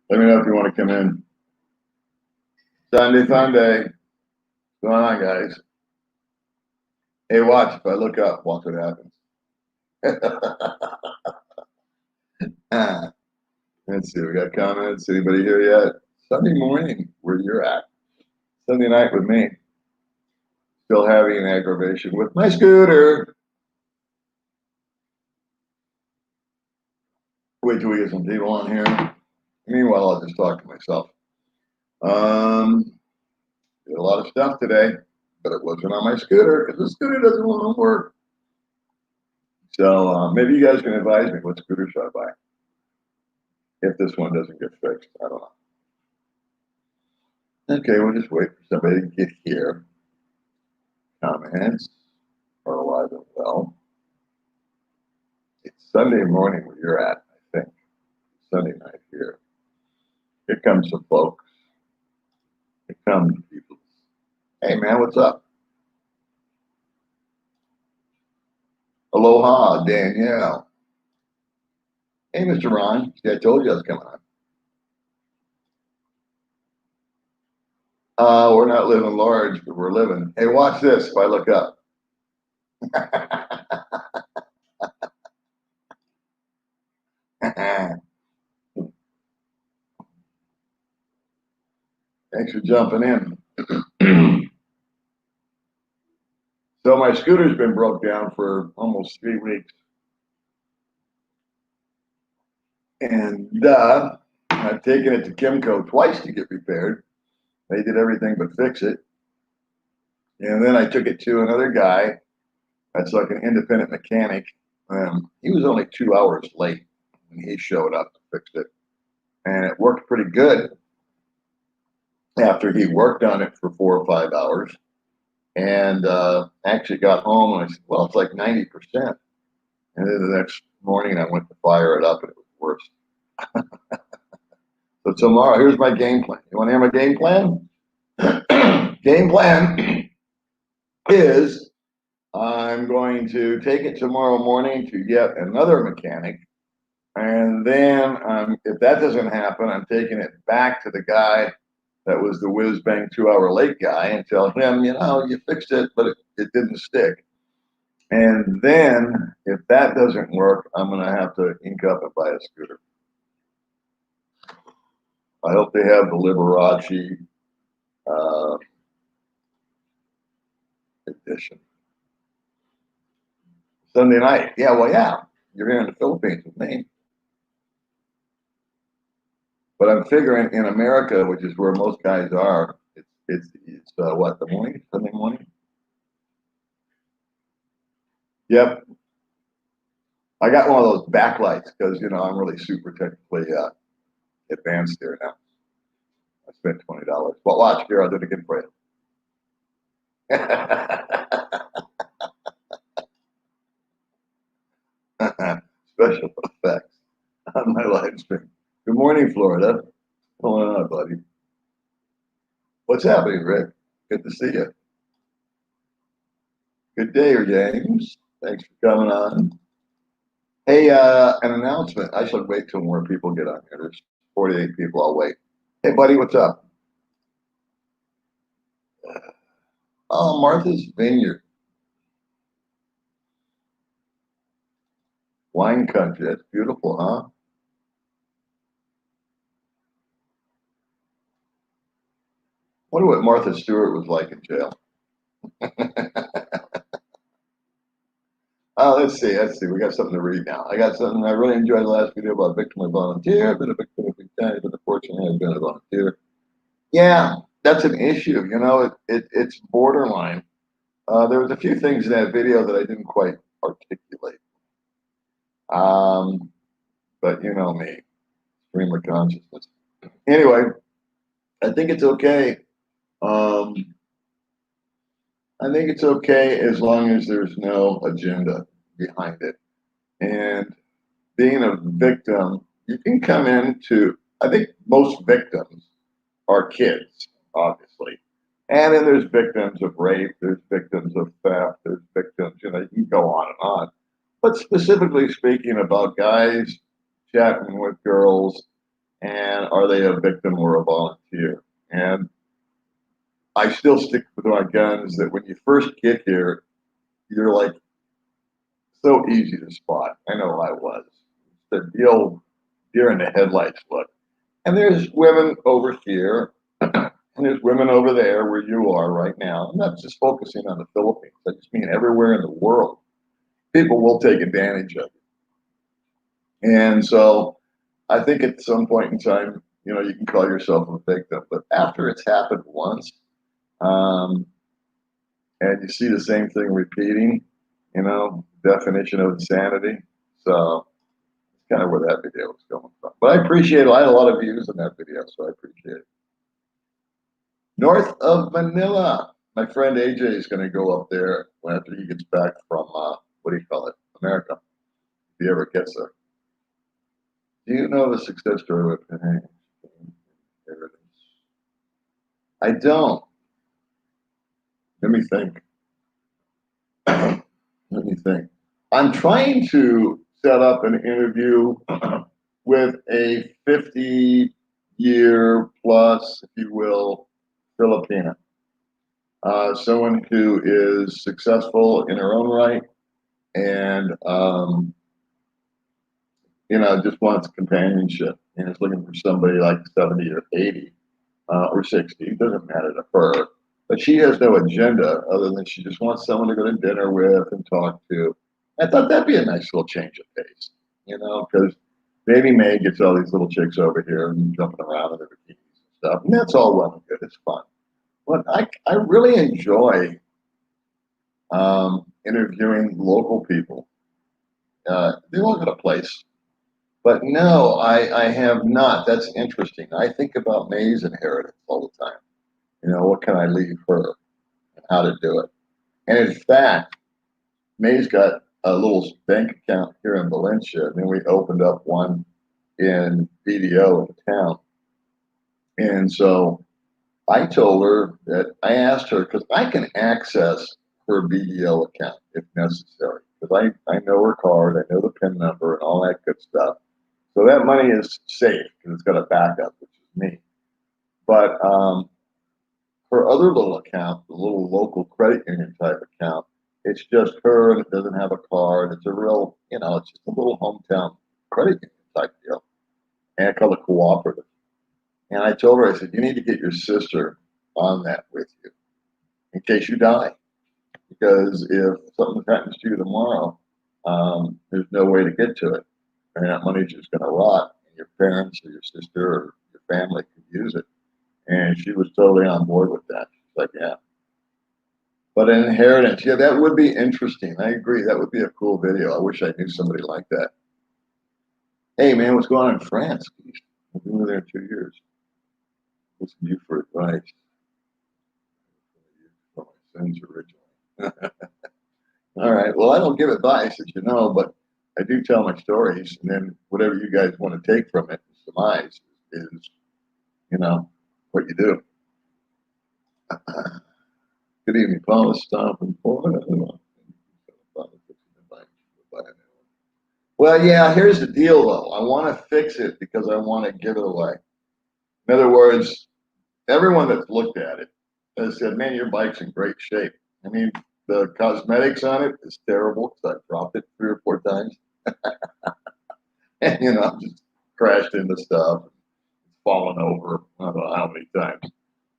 Let me know if you want to come in. Sunday, Sunday. What's going on, guys? Hey, watch. If I look up, watch what happens. Let's see. We got comments. Anybody here yet? Sunday morning, where you're at. Sunday night with me. Still having an aggravation with my scooter. Wait till we get some people on here. Meanwhile, I'll just talk to myself. Did a lot of stuff today, but it wasn't on my scooter because the scooter doesn't want to work. So maybe you guys can advise me what scooter should I buy if this one doesn't get fixed. I don't know. Okay, we'll just wait for somebody to get here. Comments are alive and well. It's Sunday morning where you're at, I think. Sunday night here. Here comes some folks. Here comes people. Hey, man, what's up? Aloha, Danielle. Hey, Mr. Ron. See, I told you I was coming on. We're not living large, but we're living. Hey, watch this if I look up. Thanks for jumping in. So my scooter's been broke down for almost 3 weeks. And I've taken it to Kimco twice to get repaired. They did everything but fix it. And then I took it to another guy that's like an independent mechanic. He was only 2 hours late when he showed up to fix it. And it worked pretty good after he worked on it for 4 or 5 hours. And actually got home and I said, well, it's like 90%. And then the next morning I went to fire it up and it was worse. So tomorrow, here's my game plan. You want to hear my game plan? Game plan is I'm going to take it tomorrow morning to yet another mechanic. And then if that doesn't happen, I'm taking it back to the guy that was the whiz bang 2 hour late guy and tell him, you fixed it, but it didn't stick. And then if that doesn't work, I'm going to have to ink up and buy a scooter. I hope they have the Liberace edition. Sunday night. Yeah, well, yeah. You're here in the Philippines with me. But I'm figuring in America, which is where most guys are, it's what, the morning? Sunday morning? Yep. I got one of those backlights because, I'm really super technically advanced here now. I spent $20. Well, watch here. I'll do it again for you. Special effects on my live stream. Good morning, Florida. What's going on, buddy? What's happening, Rick? Good to see you. Good day, James. Thanks for coming on. Hey, an announcement. I should wait till more people get on here. There's 48 people. I'll wait. Hey, buddy, what's up? Oh, Martha's Vineyard. Wine country. That's beautiful, huh? Wonder what Martha Stewart was like in jail. Let's see. We got something to read now. I got something. I really enjoyed the last video about victim and volunteer. I've been a victim of big time, but unfortunately I've been a volunteer. Yeah, that's an issue. It's borderline. There was a few things in that video that I didn't quite articulate. But you know me, stream of consciousness. Anyway, I think it's okay. I think it's okay as long as there's no agenda behind it. And being a victim, you can come into, I think most victims are kids, obviously. And then there's victims of rape, there's victims of theft, there's victims, you can go on and on. But specifically speaking about guys chatting with girls and are they a victim or a volunteer? And I still stick with my guns that when you first get here, you're like so easy to spot. I know I was. The old deer in the headlights look. And there's women over here, and there's women over there where you are right now. I'm not just focusing on the Philippines. I just mean everywhere in the world. People will take advantage of it. And so I think at some point in time, you can call yourself a victim. But after it's happened once, um, and you see the same thing repeating, definition of insanity. So it's kind of where that video was going from. But I appreciate it. I had a lot of views on that video, so I appreciate it. North of Manila. My friend AJ is going to go up there after he gets back from, what do you call it, America, if he ever gets there. Do you know the success story with inheritance? I don't. Let me think. Let me think. I'm trying to set up an interview with a 50-year plus, if you will, Filipina. Someone who is successful in her own right and, just wants companionship and is looking for somebody like 70 or 80 or 60. It doesn't matter to her. But she has no agenda other than she just wants someone to go to dinner with and talk to. I thought that'd be a nice little change of pace, because Baby May gets all these little chicks over here and jumping around in their bikinis and stuff. And that's all well and good. It's fun. But I really enjoy interviewing local people. They all got a place. But no, I have not. That's interesting. I think about May's inheritance all the time. What can I leave her and how to do it? And in fact, May's got a little bank account here in Valencia, and then we opened up one in BDO in town. And so I told her that I asked her, because I can access her BDO account if necessary, because I know her card, I know the PIN number, and all that good stuff. So that money is safe because it's got a backup, which is me. But her other little account, the little local credit union type account, it's just her and it doesn't have a card. It's a real, it's just a little hometown credit union type deal. And I call it cooperative. And I told her, I said, you need to get your sister on that with you in case you die. Because if something happens to you tomorrow, there's no way to get to it. And that money's just going to rot. And your parents or your sister or your family could use it. And she was totally on board with that. She's like, yeah. But an inheritance, yeah, that would be interesting. I agree. That would be a cool video. I wish I knew somebody like that. Hey, man, what's going on in France? I've been there 2 years. Listen to you for advice. For my sins originally. All right. Well, I don't give advice, as you know, but I do tell my stories. And then whatever you guys want to take from it, surmise, is, what you do. Good evening, Paula. Stop and forward. Well, yeah, here's the deal, though. I want to fix it because I want to give it away. In other words, everyone that's looked at it has said, man, your bike's in great shape. I mean, the cosmetics on it is terrible because I dropped it 3 or 4 times. And, just crashed into stuff, fallen over, I don't know how many times.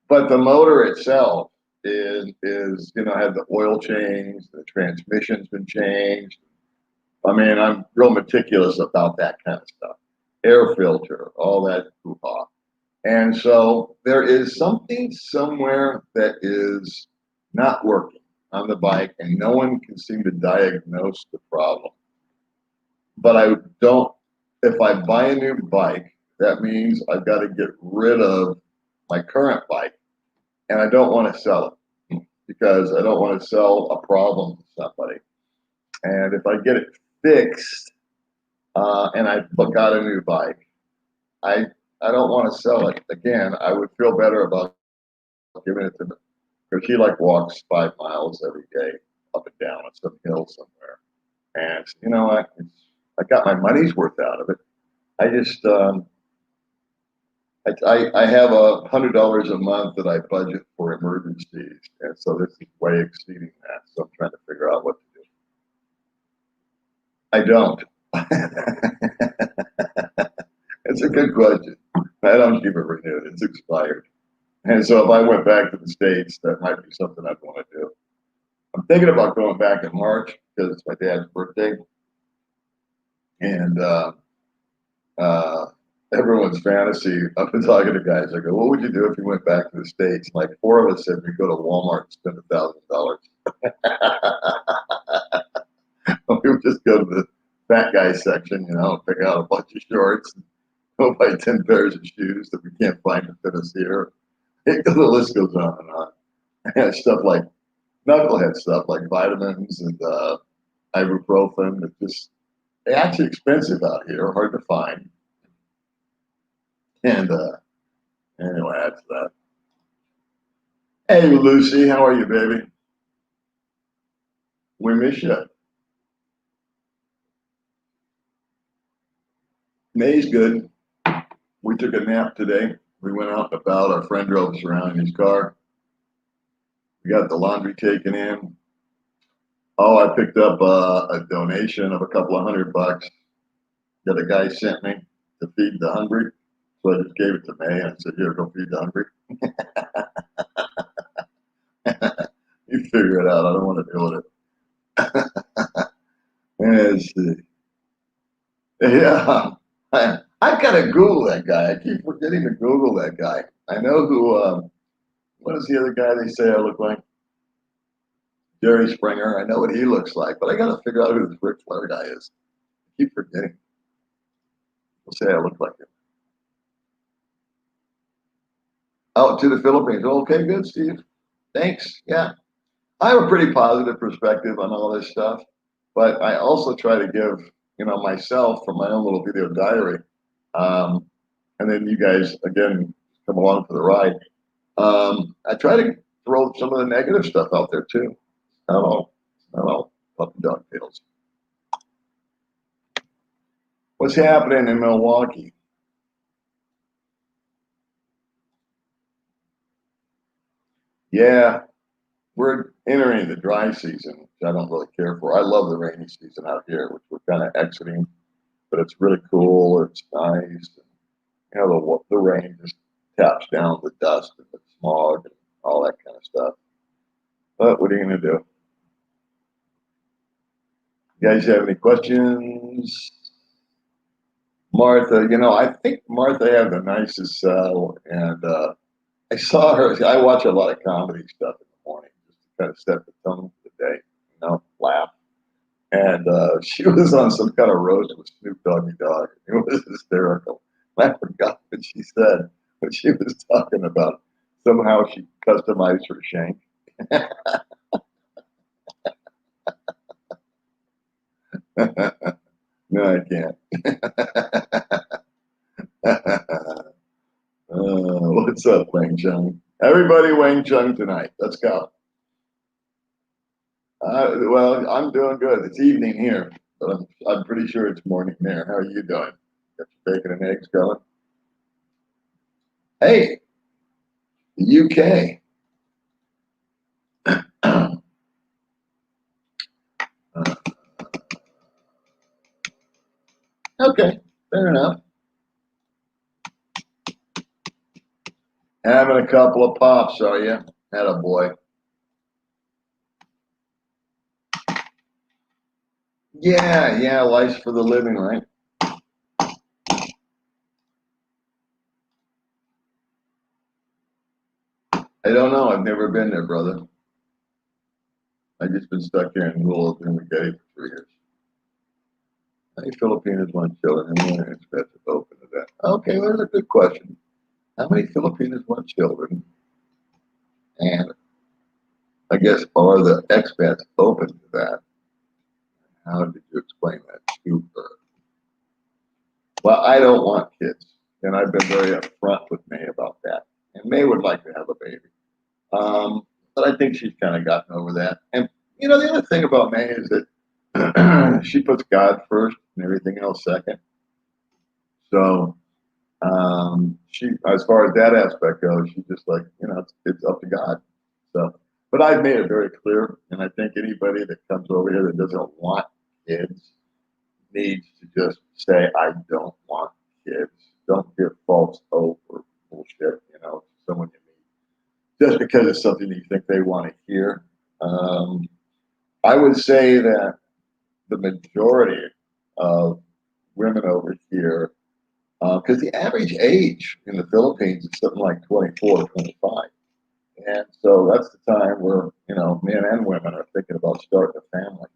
But the motor itself is had the oil change, the transmission's been changed. I mean, I'm real meticulous about that kind of stuff. Air filter, all that hoo-ha. And so there is something somewhere that is not working on the bike, and no one can seem to diagnose the problem. But if I buy a new bike, that means I've got to get rid of my current bike, and I don't want to sell it because I don't want to sell a problem to somebody. And if I get it fixed and I got a new bike, I don't want to sell it again. I would feel better about giving it to them because she walks 5 miles every day up and down on some hill somewhere. And you know what? I got my money's worth out of it. I just I have $100 a month that I budget for emergencies, and so this is way exceeding that. So I'm trying to figure out what to do. I don't. It's a good question. I don't keep it renewed. It's expired. And so if I went back to the States, that might be something I'd want to do. I'm thinking about going back in March because it's my dad's birthday. And everyone's fantasy. I've been talking to guys. I go, what would you do if you went back to the States? Like 4 of us said we go to Walmart and spend $1,000. We would just go to the fat guy section, pick out a bunch of shorts and go buy 10 pairs of shoes that we can't find to fit us here. The list goes on and on. And stuff like knucklehead stuff like vitamins and ibuprofen. They're actually expensive out here, hard to find. And anyway, that's that. Hey, Lucy, how are you, baby? We miss you. May's good. We took a nap today. We went out and about. Our friend drove us around in his car. We got the laundry taken in. Oh, I picked up a donation of a couple of $100 that a guy sent me to feed the hungry. So I just gave it to May and I said, here, go feed the hungry. You figure it out. I don't want to deal with it. Let's see. Yeah. I've got to Google that guy. I keep forgetting to Google that guy. I know who, what is the other guy they say I look like? Jerry Springer. I know what he looks like, but I got to figure out who this Ric Flair guy is. I keep forgetting. We'll say I look like him. Out to the Philippines. Okay, good, Steve. Thanks. Yeah. I have a pretty positive perspective on all this stuff, but I also try to give, myself from my own little video diary. And then you guys, again, come along for the ride. I try to throw some of the negative stuff out there too. Not all puppy dog tales. What's happening in Milwaukee? Yeah, we're entering the dry season, which I don't really care for. I love the rainy season out here, which we're kind of exiting, but it's really cool. It's nice. The rain just taps down the dust and the smog and all that kind of stuff. But what are you going to do? You guys have any questions? Martha, I think Martha had the nicest cell, and I saw her. I watch a lot of comedy stuff in the morning just to kind of set the tone for the day, laugh. And she was on some kind of roast with Snoop Doggy Dogg. It was hysterical. I forgot what she said, but she was talking about somehow she customized her shank. No, I can't. What's up, Wang Chung? Everybody Wang Chung tonight. Let's go. Well, I'm doing good. It's evening here, but I'm pretty sure it's morning there. How are you doing? Got your bacon and eggs going? Hey, the UK. Okay, fair enough. Having a couple of pops, are you? Had a boy. Yeah, life's for the living, right? I don't know. I've never been there, brother. I've just been stuck here in the middle of Dumaguete for 3 years. How many Filipinos want children? And when it's best to open to that. Okay, well, that's a good question. How many Filipinos want children? And I guess, are the expats open to that? How did you explain that to her? Well, I don't want kids, and I've been very upfront with May about that. And May would like to have a baby, but I think she's kind of gotten over that. And the other thing about May is that she puts God first and everything else second. So she, as far as that aspect goes, she's just like, it's up to God. So, but I've made it very clear, and I think anybody that comes over here that doesn't want kids needs to just say, I don't want kids. Don't give false hope or bullshit, to someone you meet, just because it's something you think they want to hear. I would say that the majority of women over here, because the average age in the Philippines is something like 24, 25. And so that's the time where, men and women are thinking about starting a family.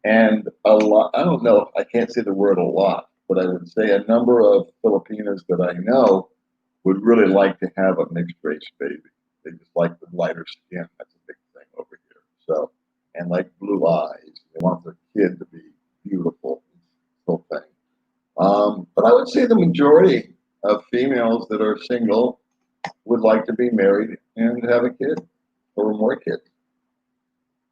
And a lot, I don't know, I can't say the word a lot, but I would say a number of Filipinas that I know would really like to have a mixed race baby. They just like the lighter skin. That's a big thing over here. So, and like blue eyes. They want their kid to be beautiful. Whole thing. But I would say the majority of females that are single would like to be married and have a kid or more kids.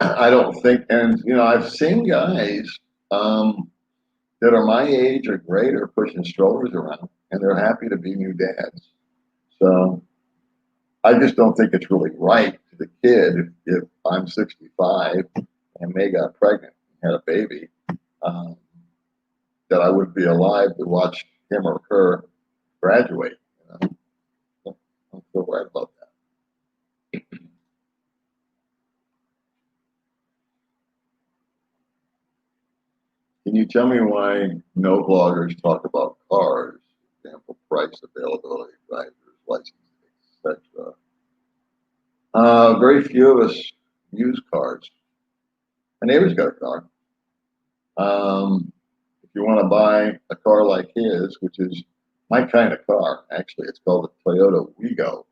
I don't think, and I've seen guys that are my age or greater pushing strollers around, and they're happy to be new dads. So I just don't think it's really right to the kid if I'm 65 and they got pregnant and had a baby, that I would be alive to watch him or her graduate. I don't feel right about that. Can you tell me why no bloggers talk about cars? For example, price, availability, drivers, license, etc. Very few of us use cars. My neighbor's got a car. If you want to buy a car like his, which is my kind of car, actually, it's called a Toyota Wigo.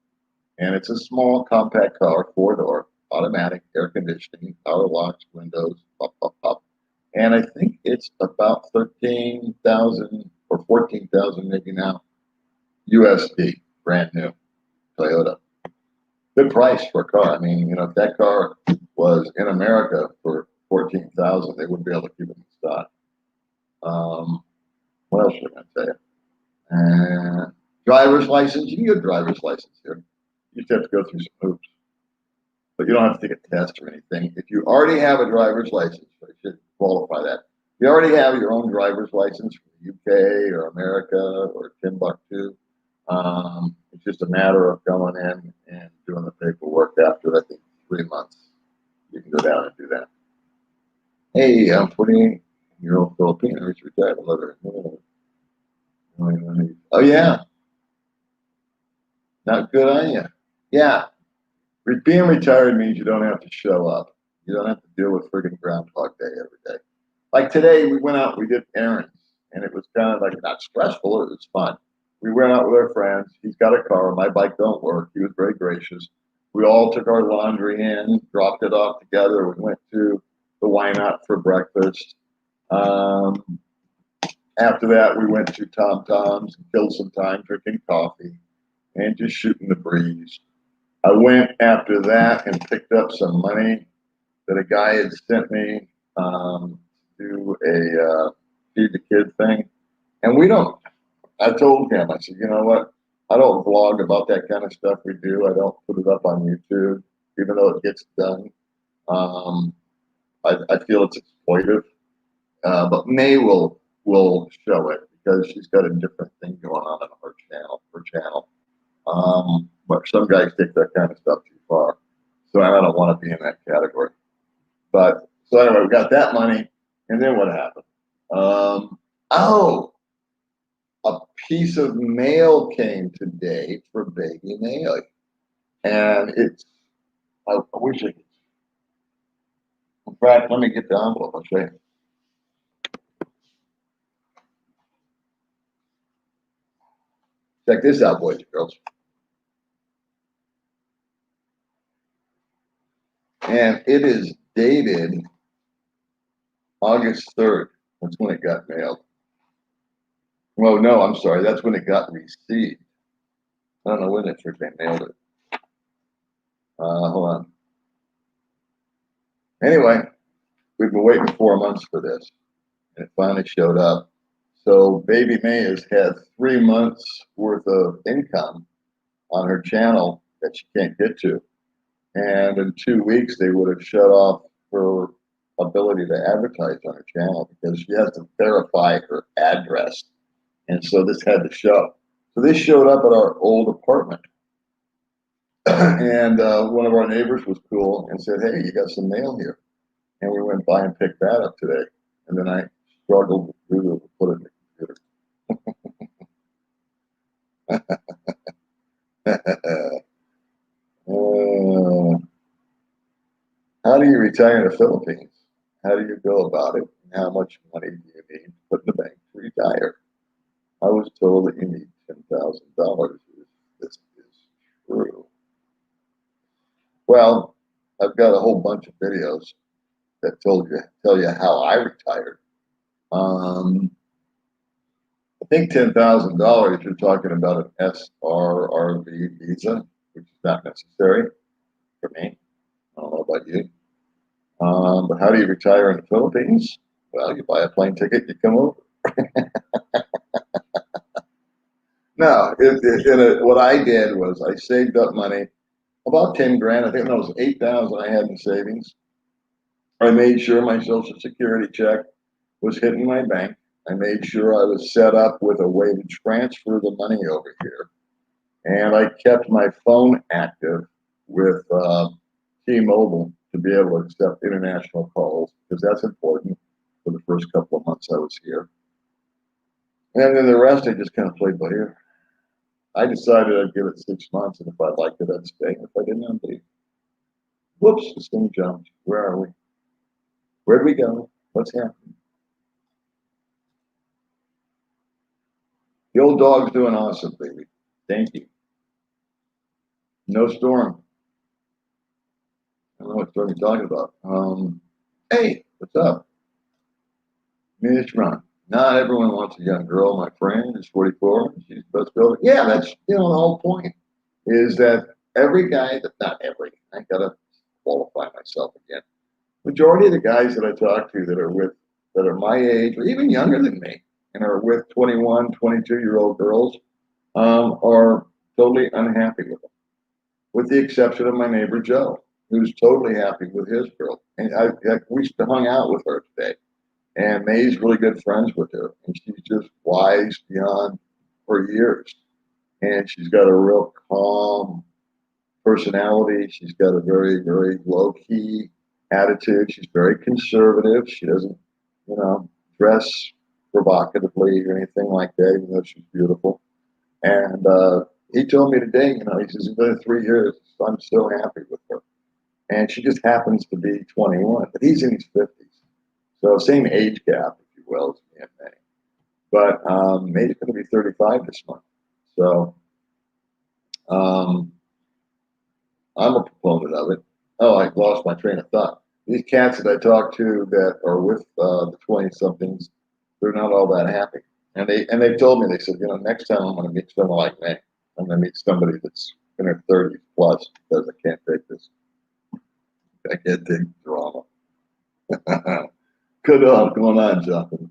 And it's a small, compact car, four-door, automatic, air conditioning, power locks, windows, up, up, up. And I think it's about 13,000 or 14,000 maybe now, USD, brand new, Toyota. Good price for a car. I mean, if that car was in America for 14,000, they wouldn't be able to keep it in stock. What else should I tell you? Driver's license. You can get a driver's license here. You just have to go through some hoops. But you don't have to take a test or anything. If you already have a driver's license, I should qualify that. If you already have your own driver's license from the UK or America or Timbuktu, it's just a matter of going in and doing the paperwork after, I think, 3 months. You can go down and do that. Hey, I'm 48-year-old Filipino who's retired. Oh, yeah. Not good, are you? Yeah. Being retired means you don't have to show up. You don't have to deal with friggin' Groundhog Day every day. Like today, we went out, we did errands, and it was kind of like not stressful, it was fun. We went out with our friends. He's got a car. My bike don't work. He was very gracious. We all took our laundry in, dropped it off together. We went to the Why Not for breakfast. After that, we went to Tom Tom's and killed some time drinking coffee and just shooting the breeze. I went after that and picked up some money that a guy had sent me to do a feed the kid thing. And I told him, I said, you know what? I don't vlog about that kind of stuff we do. I don't put it up on YouTube, even though it gets done. I feel it's exploitive. But May will show it because she's got a different thing going on her channel. But some guys take that kind of stuff too far. So I don't want to be in that category. But so anyway, we got that money, and then what happened? A piece of mail came today for baby mail, and I wish I could. In fact, let me get the envelope. I'll show you. Check this out, boys and girls. And it is dated August 3rd. That's when it got mailed. Well, no, I'm sorry. That's when it got received. I don't know when they mailed it. Hold on. Anyway, we've been waiting 4 months for this, and it finally showed up So baby May has had 3 months worth of income on her channel that she can't get to. And in 2 weeks, they would have shut off her ability to advertise on her channel because she has to verify her address. And so this had to show. So this showed up at our old apartment. And one of our neighbors was cool and said, "Hey, you got some mail here." And we went by and picked that up today. And then I struggled with Google to put it in the computer. How do you retire in the Philippines? How do you go about it? And how much money do you need to put in the bank to retire? I was told that you need $10,000. This is true. Well, I've got a whole bunch of videos that tell you how I retired. I think $10,000. You're talking about an SRRV visa, which is not necessary for me. I don't know about you. But how do you retire in the Philippines? Well, you buy a plane ticket, you come over. No, what I did was I saved up money, about 10 grand. I think that was 8,000 I had in savings. I made sure my Social Security check was hitting my bank. I made sure I was set up with a way to transfer the money over here. And I kept my phone active with T-Mobile to be able to accept international calls because that's important for the first couple of months I was here. And then the rest I just kind of played by ear. I decided I'd give it 6 months, and if I liked it, I'd stay. If I didn't, I'd leave. Whoops, this thing jumped. Where are we? Where'd we go? What's happening? The old dog's doing awesome, baby. Thank you. No storm. I don't know what storm you're talking about. Hey, what's up? Miss Ron. Not everyone wants a young girl. My friend is 44. She's best girl. Yeah, that's the whole point is that every guy not every. I gotta qualify myself again. Majority of the guys that I talk to that are my age or even younger than me and are with 21, 22-year-old girls are totally unhappy with them, with the exception of my neighbor Joe, who's totally happy with his girl. And we hung out with her today. And May's really good friends with her, and she's just wise beyond her years. And she's got a real calm personality. She's got a very, very low-key attitude. She's very conservative. She doesn't, dress provocatively or anything like that, even though she's beautiful. And he told me today, he says, it's been 3 years. So I'm so happy with her. And she just happens to be 21, but he's in his 50s. So same age gap, if you will, as me and May. But May's going to be 35 this month. So I'm a proponent of it. Oh, I lost my train of thought. These cats that I talk to that are with the 20-somethings, they're not all that happy. And they've told me, they said, next time I'm going to meet someone like me. I'm going to meet somebody that's in their 30s plus because I can't take this. I can't take drama. Good on, going on, Jonathan.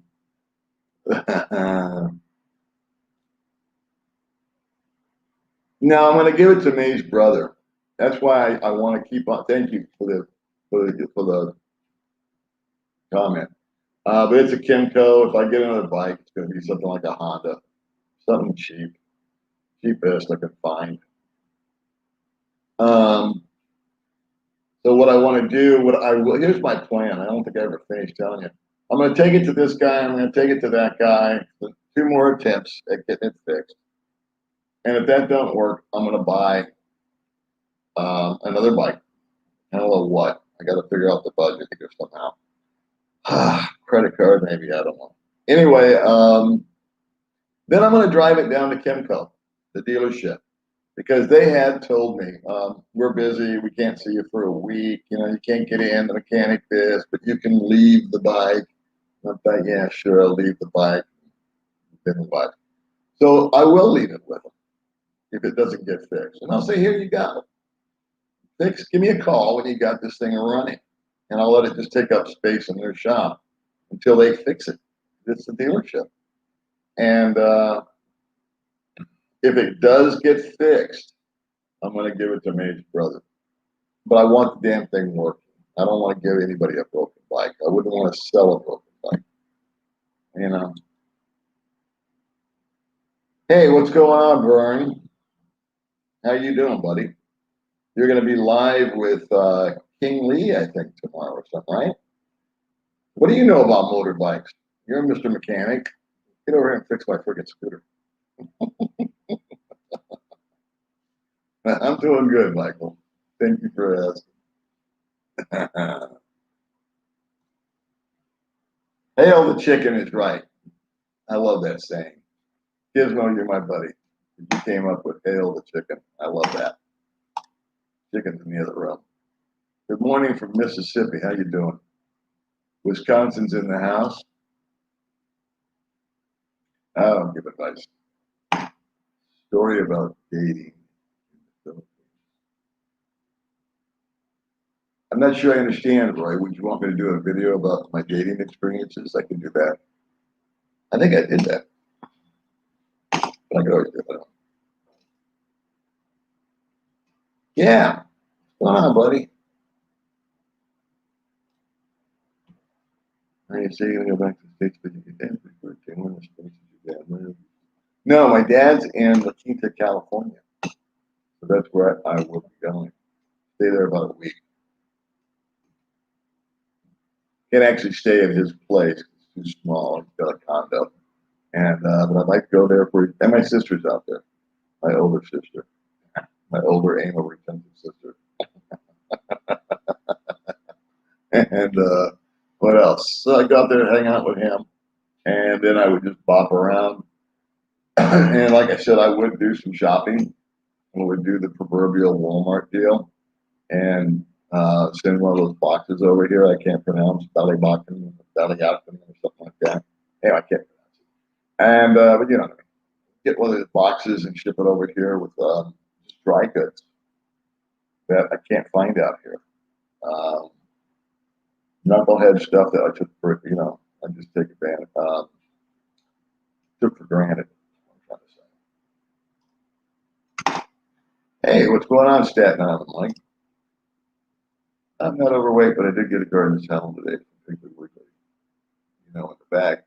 No, I'm going to give it to May's brother. That's why I want to keep on. Thank you for the comment. But it's a Kimco. If I get another bike, it's going to be something like a Honda, something cheapest I can find. So what I want to do, here's my plan. I don't think I ever finished telling you. I'm going to take it to this guy. I'm going to take it to that guy. 2 more attempts at getting it fixed. And if that don't work, I'm going to buy another bike. I don't know what. I got to figure out the budget here somehow. Credit card, maybe. I don't know. Anyway, then I'm going to drive it down to Kimco, the dealership, because they had told me, we're busy. We can't see you for a week. You can't get in. The mechanic this, but you can leave the bike. I thought, yeah, sure, I'll leave the bike. Then what? So I will leave it with them if it doesn't get fixed. And I'll say, here you go. Give me a call when you got this thing running. And I'll let it just take up space in their shop until they fix it. It's the dealership. And if it does get fixed, I'm going to give it to Mae's brother. But I want the damn thing working. I don't want to give anybody a broken bike. I wouldn't want to sell a broken bike. You know. Hey, what's going on, Vern? How you doing, buddy? You're going to be live with King Lee, I think, tomorrow or something, right? What do you know about motorbikes? You're Mr. Mechanic. Get over here and fix my friggin' scooter. I'm doing good, Michael. Thank you for asking. Hail the chicken is right. I love that saying. Gizmo, you're my buddy. You came up with hail the chicken. I love that. Chicken's in the other room. Good morning from Mississippi. How you doing? Wisconsin's in the house. I don't give advice. Story about dating. I'm not sure I understand, Roy. Would you want me to do a video about my dating experiences? I can do that. I think I did that. But I could always do it. Yeah. What's going on, buddy? Are you say you're going to go back to the States for your dad's birthday? When the States is your dad live? No, my dad's in La Quinta, California. So that's where I will be going. Stay there about a week. Can't actually stay at his place. It's too small. He's got a condo. And but I'd like to go there for, and my sister's out there. My older sister. My older anal retentive sister. And what else? So I go out there and hang out with him. And then I would just bop around. And like I said, I would do some shopping. I would do the proverbial Walmart deal. And send one of those boxes over here. I can't pronounce Bellybocken, or something like that. Hey, I can't pronounce it. And but you know what I mean. Get one of those boxes and ship it over here with just dry goods that I can't find out here. Knucklehead stuff that I took for I just take advantage took for granted. I'm trying to say. Hey, what's going on, Staten Island, Mike? I'm not overweight, but I did get a garden salad today from Piggly Wiggly. In the bag.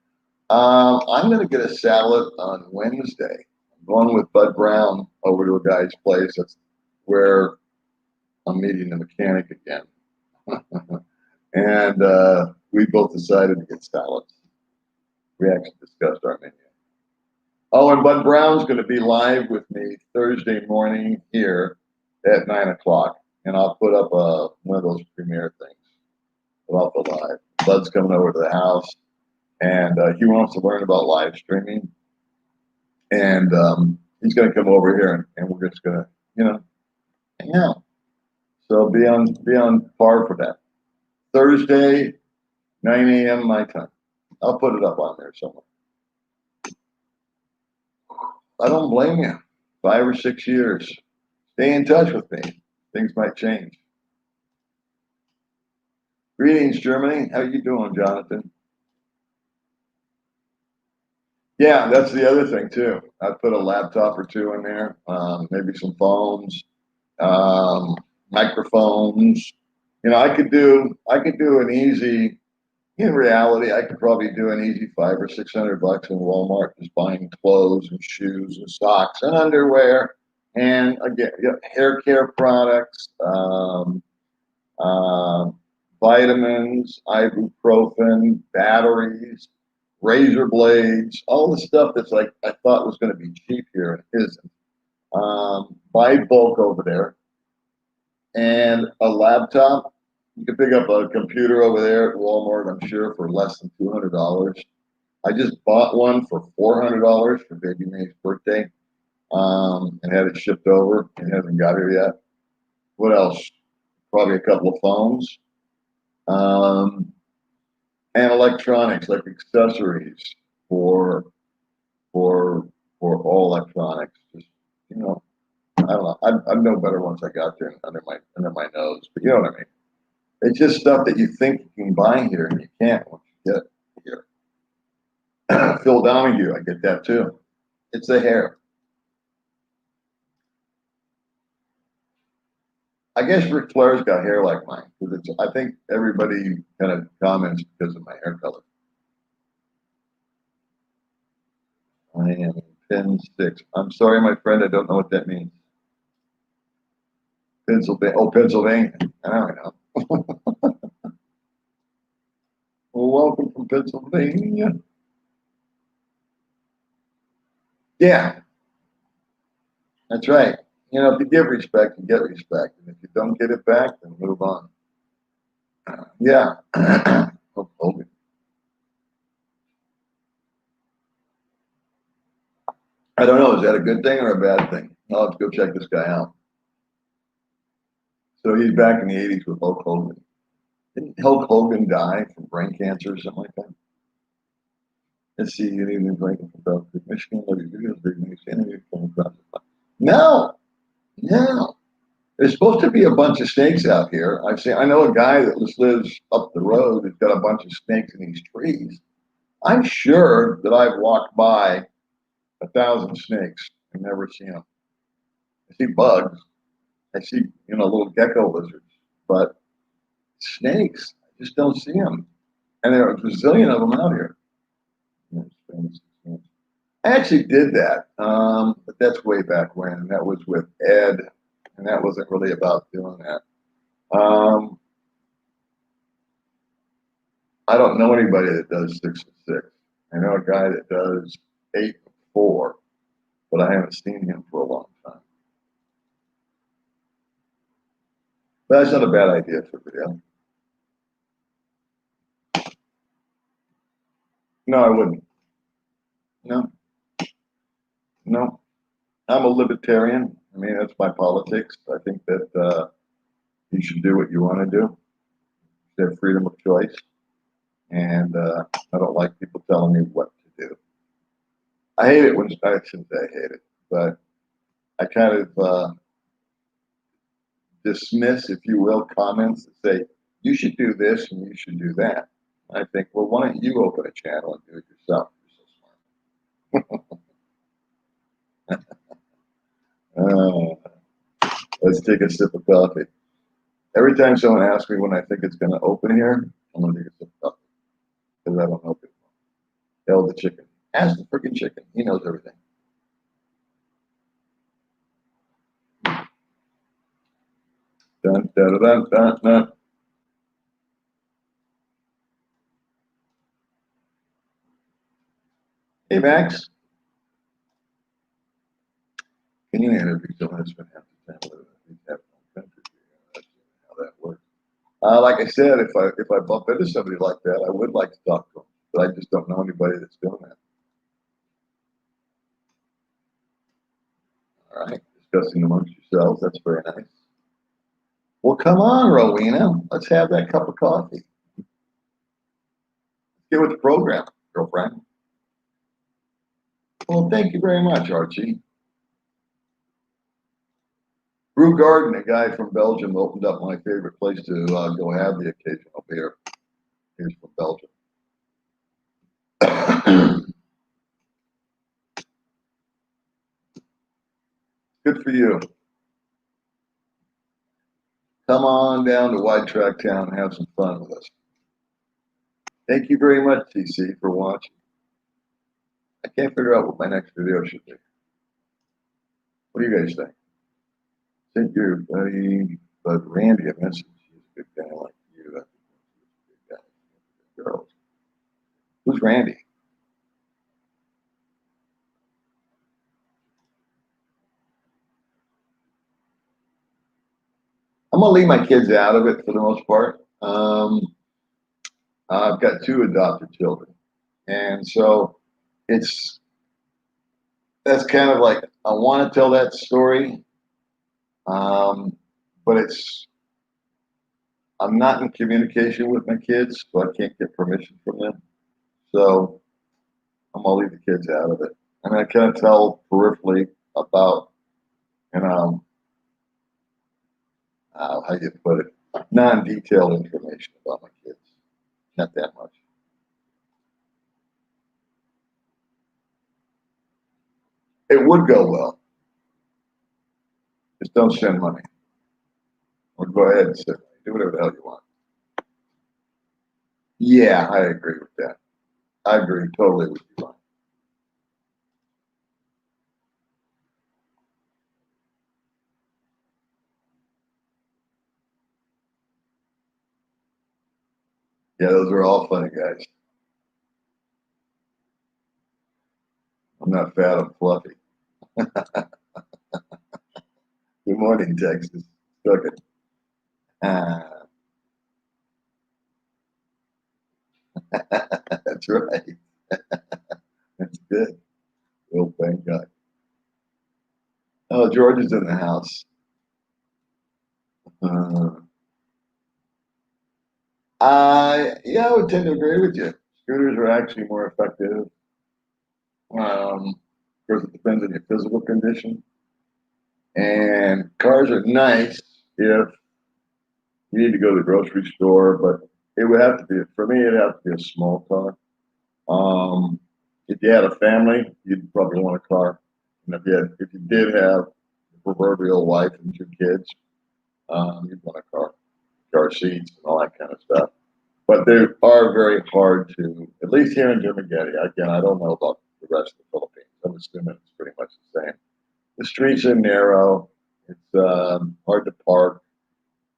I'm going to get a salad on Wednesday. I'm going with Bud Brown over to a guy's place. That's where I'm meeting the mechanic again. And we both decided to get salads. We actually discussed our menu. Oh, and Bud Brown's going to be live with me Thursday morning here at 9 o'clock. And I'll put up one of those premiere things. I'll put live. Bud's coming over to the house. And he wants to learn about live streaming. And he's going to come over here and we're just going to, hang out. So be on par for that. Thursday, 9 a.m. my time. I'll put it up on there somewhere. I don't blame you. 5 or 6 years. Stay in touch with me. Things might change. Greetings, Germany. How you doing, Jonathan? Yeah, that's the other thing too. I put a laptop or two in there, maybe some phones, microphones. I could do an easy. In reality, I could probably do an easy $500 or $600 in Walmart, just buying clothes and shoes and socks and underwear, and again, hair care products, vitamins, ibuprofen, batteries, razor blades, all the stuff that's like I thought was going to be cheap here and isn't. Buy bulk over there, and a laptop. You can pick up a computer over there at Walmart, I'm sure, for less than $200. I just bought one for $400 for Baby May's birthday, and had it shipped over. It hasn't got here yet. What else? Probably a couple of phones. And electronics, like accessories for all electronics. Just I don't know. I know better once I got there under my nose, but you know what I mean. It's just stuff that you think you can buy here and you can't once you get here. Phil Donahue, I get that too. It's the hair. I guess Ric Flair's got hair like mine because I think everybody kind of comments because of my hair color. I am pin 6. I'm sorry, my friend. I don't know what that means. Pennsylvania. Oh, Pennsylvania. I know. Well, welcome from Pennsylvania. Yeah, that's right. You know, if you give respect, you get respect. And if you don't get it back, then move on. Yeah. Okay. I don't know. Is that a good thing or a bad thing? I'll have to go check this guy out. So he's back in the 80s with Hulk Hogan. Didn't Hulk Hogan die from brain cancer or something like that? Let's see. You need to break from Bell Creek, Michigan. No, no. There's supposed to be a bunch of snakes out here. I know a guy that just lives up the road who's got a bunch of snakes in these trees. I'm sure that I've walked by 1,000 snakes and never seen them. I see bugs. I see, little gecko lizards, but snakes, I just don't see them. And there are a bazillion of them out here. I actually did that, but that's way back when. That was with Ed, and that wasn't really about doing that. I don't know anybody that does 6 and 6. I know a guy that does 8 and 4, but I haven't seen him for a long time. But that's not a bad idea for video. No, I wouldn't. No, no. I'm a libertarian. I mean, that's my politics. I think that you should do what you want to do. You have freedom of choice. And I don't like people telling me what to do. I hate it when I shouldn't say I hate it, but I kind of dismiss, if you will, comments that say you should do this and you should do that. I think, well, why don't you open a channel and do it yourself? You're so smart. Let's take a sip of coffee. Every time someone asks me when I think it's going to open here, I'm going to take a sip of coffee because I don't know people. Hell, the chicken. Ask the freaking chicken. He knows everything. Dun, dun, dun, dun, dun. Hey, Max. Can you interview someone that's been half the time living in these half country? How that works. Like I said, if I bump into somebody like that, I would like to talk to them, but I just don't know anybody that's doing that. All right, discussing amongst yourselves. That's very nice. Well, come on, Rowena. Let's have that cup of coffee. Let's get with the program, girlfriend. Well, thank you very much, Archie. Brew Garden, a guy from Belgium, opened up my favorite place to go have the occasional beer. He's from Belgium. Good for you. Come on down to Wide Track Town and have some fun with us. Thank you very much, TC, for watching. I can't figure out what my next video should be. What do you guys think? Think your buddy, but Randy, I mentioned he's a good guy like you. I think he's a good guy. Girls. Who's Randy? I'm gonna leave my kids out of it for the most part. I've got 2 adopted children, and so that's kind of like I want to tell that story, but I'm not in communication with my kids, so I can't get permission from them. So I'm gonna leave the kids out of it. I mean, I kind of tell peripherally about, you know, how you put it, non-detailed information about my kids. Not that much. It would go well. Just don't send money. Or go ahead and send money. Do whatever the hell you want. Yeah, I agree with that. I agree totally with you. Yeah, those are all funny guys. I'm not fat, I'm fluffy. Good morning, Texas. Look it. Ah, that's right. That's good. Well, thank God. Oh, George is in the house. Uh, yeah, I would tend to agree with you. Scooters are actually more effective. Of course, it depends on your physical condition. And cars are nice if you need to go to the grocery store, but it would have to be, for me, it'd have to be a small car. If you had a family, you'd probably want a car. And if you did have the proverbial wife and two kids, you'd want a car seats and all that kind of stuff. But they are very hard to, at least here in Dumaguete. Again, I don't know about the rest of the Philippines. I'm assuming it's pretty much the same. The streets are narrow. It's hard to park.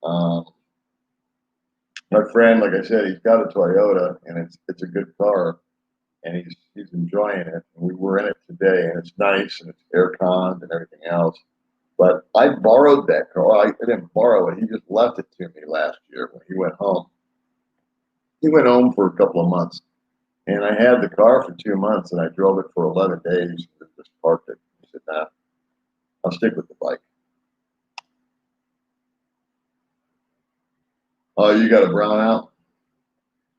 Um, my friend, like I said, he's got a Toyota, and it's a good car, and he's enjoying it. And we were in it today, and it's nice, and it's air con and everything else. But I borrowed that car. Well, I didn't borrow it. He just left it to me last year when he went home. He went home for a couple of months, and I had the car for 2 months, and I drove it for 11 days and just parked it. He said, "Nah, I'll stick with the bike." Oh, you got a brownout?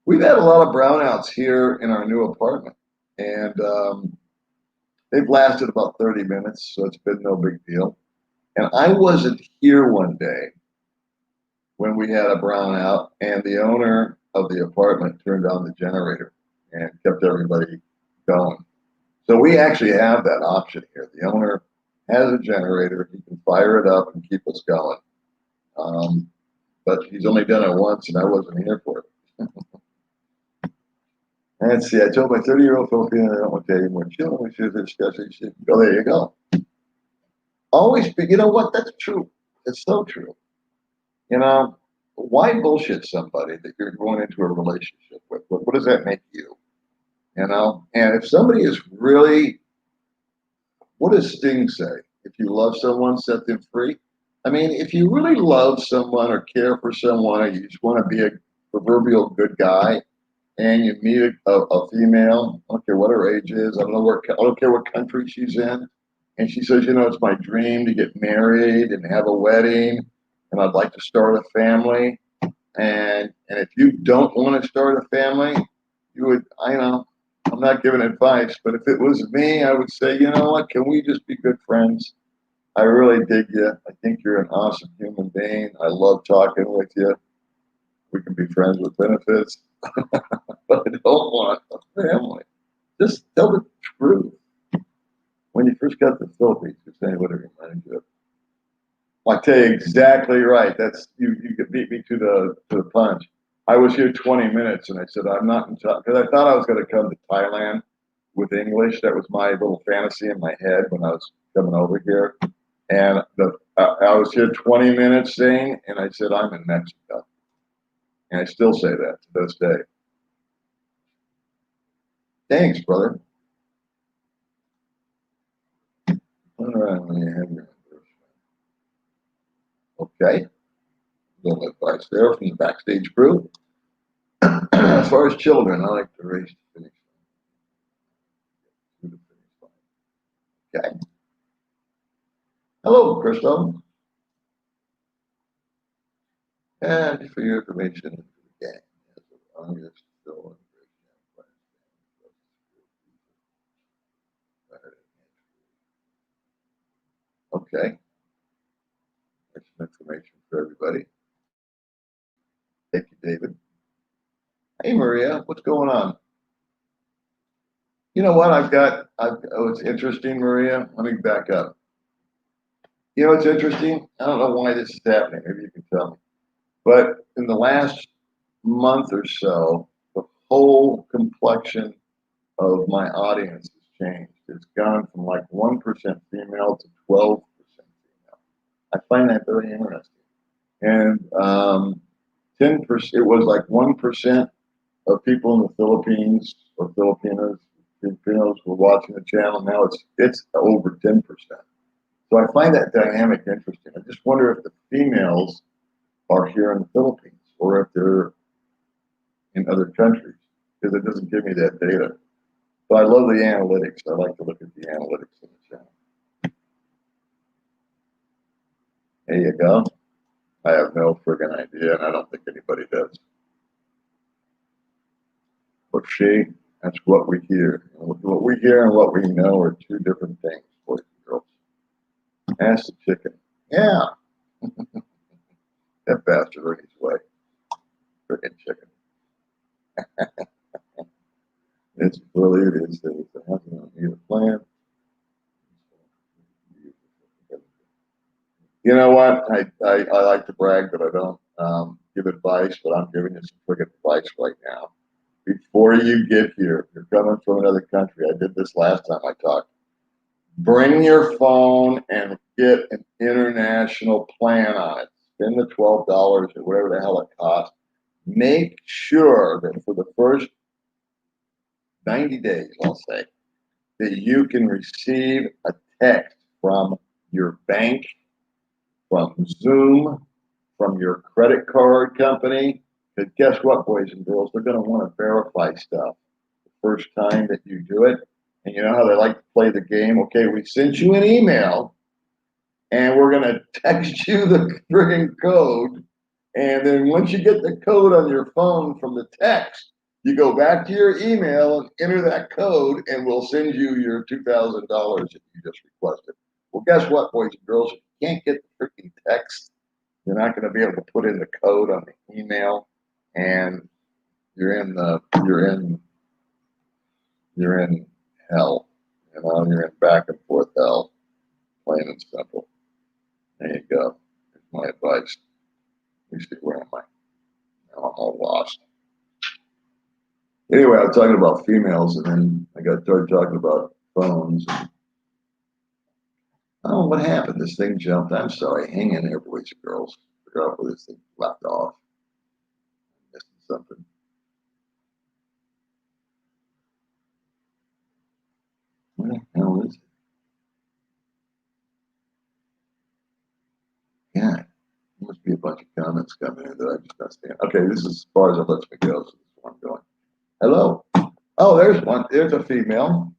We've had a lot of brownouts here in our new apartment, and they've lasted about 30 minutes, so it's been no big deal. And I wasn't here one day when we had a brownout, and the owner of the apartment turned on the generator and kept everybody going. So we actually have that option here. The owner has a generator; he can fire it up and keep us going. Um, but he's only done it once, and I wasn't here for it. And see, I told my 30-year-old Filipino I don't want to tell you more children. We should discuss it. She said, "Oh, there you go." Always be, you know what? That's true. It's so true. You know, why bullshit somebody that you're going into a relationship with? What does that make you? You know, and if somebody is really, what does Sting say? If you love someone, set them free. I mean, if you really love someone or care for someone, or you just want to be a proverbial good guy, and you meet a female, I don't care what her age is, I don't care what country she's in, and she says, you know, it's my dream to get married and have a wedding, and I'd like to start a family. And if you don't want to start a family, you would, I know, I'm not giving advice, but if it was me, I would say, you know what, can we just be good friends? I really dig you. I think you're an awesome human being. I love talking with you. We can be friends with benefits, but I don't want a family. Just tell the truth. When you first got to the Philippines, you're saying what it reminded you of. I tell you exactly right. That's you. You could beat me to the punch. I was here 20 minutes, and I said I'm not in touch because I thought I was going to come to Thailand with English. That was my little fantasy in my head when I was coming over here. And I was here 20 minutes saying, and I said I'm in Mexico, and I still say that to this day. Thanks, brother. All right, let me have your okay. A little advice there from the backstage crew. As far as children, I like to race to finish. Okay. Hello, Crystal. And for your information, again, as the longest still okay. There's some information for everybody. Thank you, David. Hey, Maria, what's going on? You know what? Oh, it's interesting, Maria. Let me back up. You know, it's interesting. I don't know why this is happening. Maybe you can tell me. But in the last month or so, the whole complexion of my audience has changed. It's gone from like 1% female to 12% female. I find that very interesting. And 10%, it was like 1% of people in the Philippines or Filipinos were watching the channel. Now it's over 10%. So I find that dynamic interesting. I just wonder if the females are here in the Philippines or if they're in other countries because it doesn't give me that data. But I love the analytics. I like to look at the analytics in the channel. There you go. I have no friggin' idea, and I don't think anybody does. But see, that's what we hear. What we hear and what we know are two different things, boys and girls. Ask the chicken. Yeah, that bastard on his way. Friggin' chicken. It's brilliant. It's a husband on either plan. You know what? I like to brag, but I don't give advice, but I'm giving you some friggin' advice right now. Before you get here, if you're coming from another country, I did this last time I talked. Bring your phone and get an international plan on it. Spend the $12 or whatever the hell it costs. Make sure that for the first 90 days, I'll say, that you can receive a text from your bank, from Zoom, from your credit card company. Because guess what, boys and girls? They're going to want to verify stuff the first time that you do it. And you know how they like to play the game? Okay, we sent you an email and we're going to text you the frigging code. And then once you get the code on your phone from the text, you go back to your email and enter that code, and we'll send you your $2,000 that you just requested. Well, guess what, boys and girls? If you can't get the freaking text, you're not going to be able to put in the code on the email, and you're in hell. You know, you're in back and forth hell, plain and simple. There you go. Here's my advice. Let me see, where am I? Now I'm all lost. Anyway, I was talking about females, and then I got started talking about phones. And, oh, what happened? This thing jumped. I'm sorry. Hang in there, boys and girls. Figure out where this thing left off. I'm missing something. Where the hell is it? Yeah, there must be a bunch of comments coming in that I just not seeing. Okay, this is as far as it lets me go. So this is where I'm going. Hello. Oh, there's one. There's a female.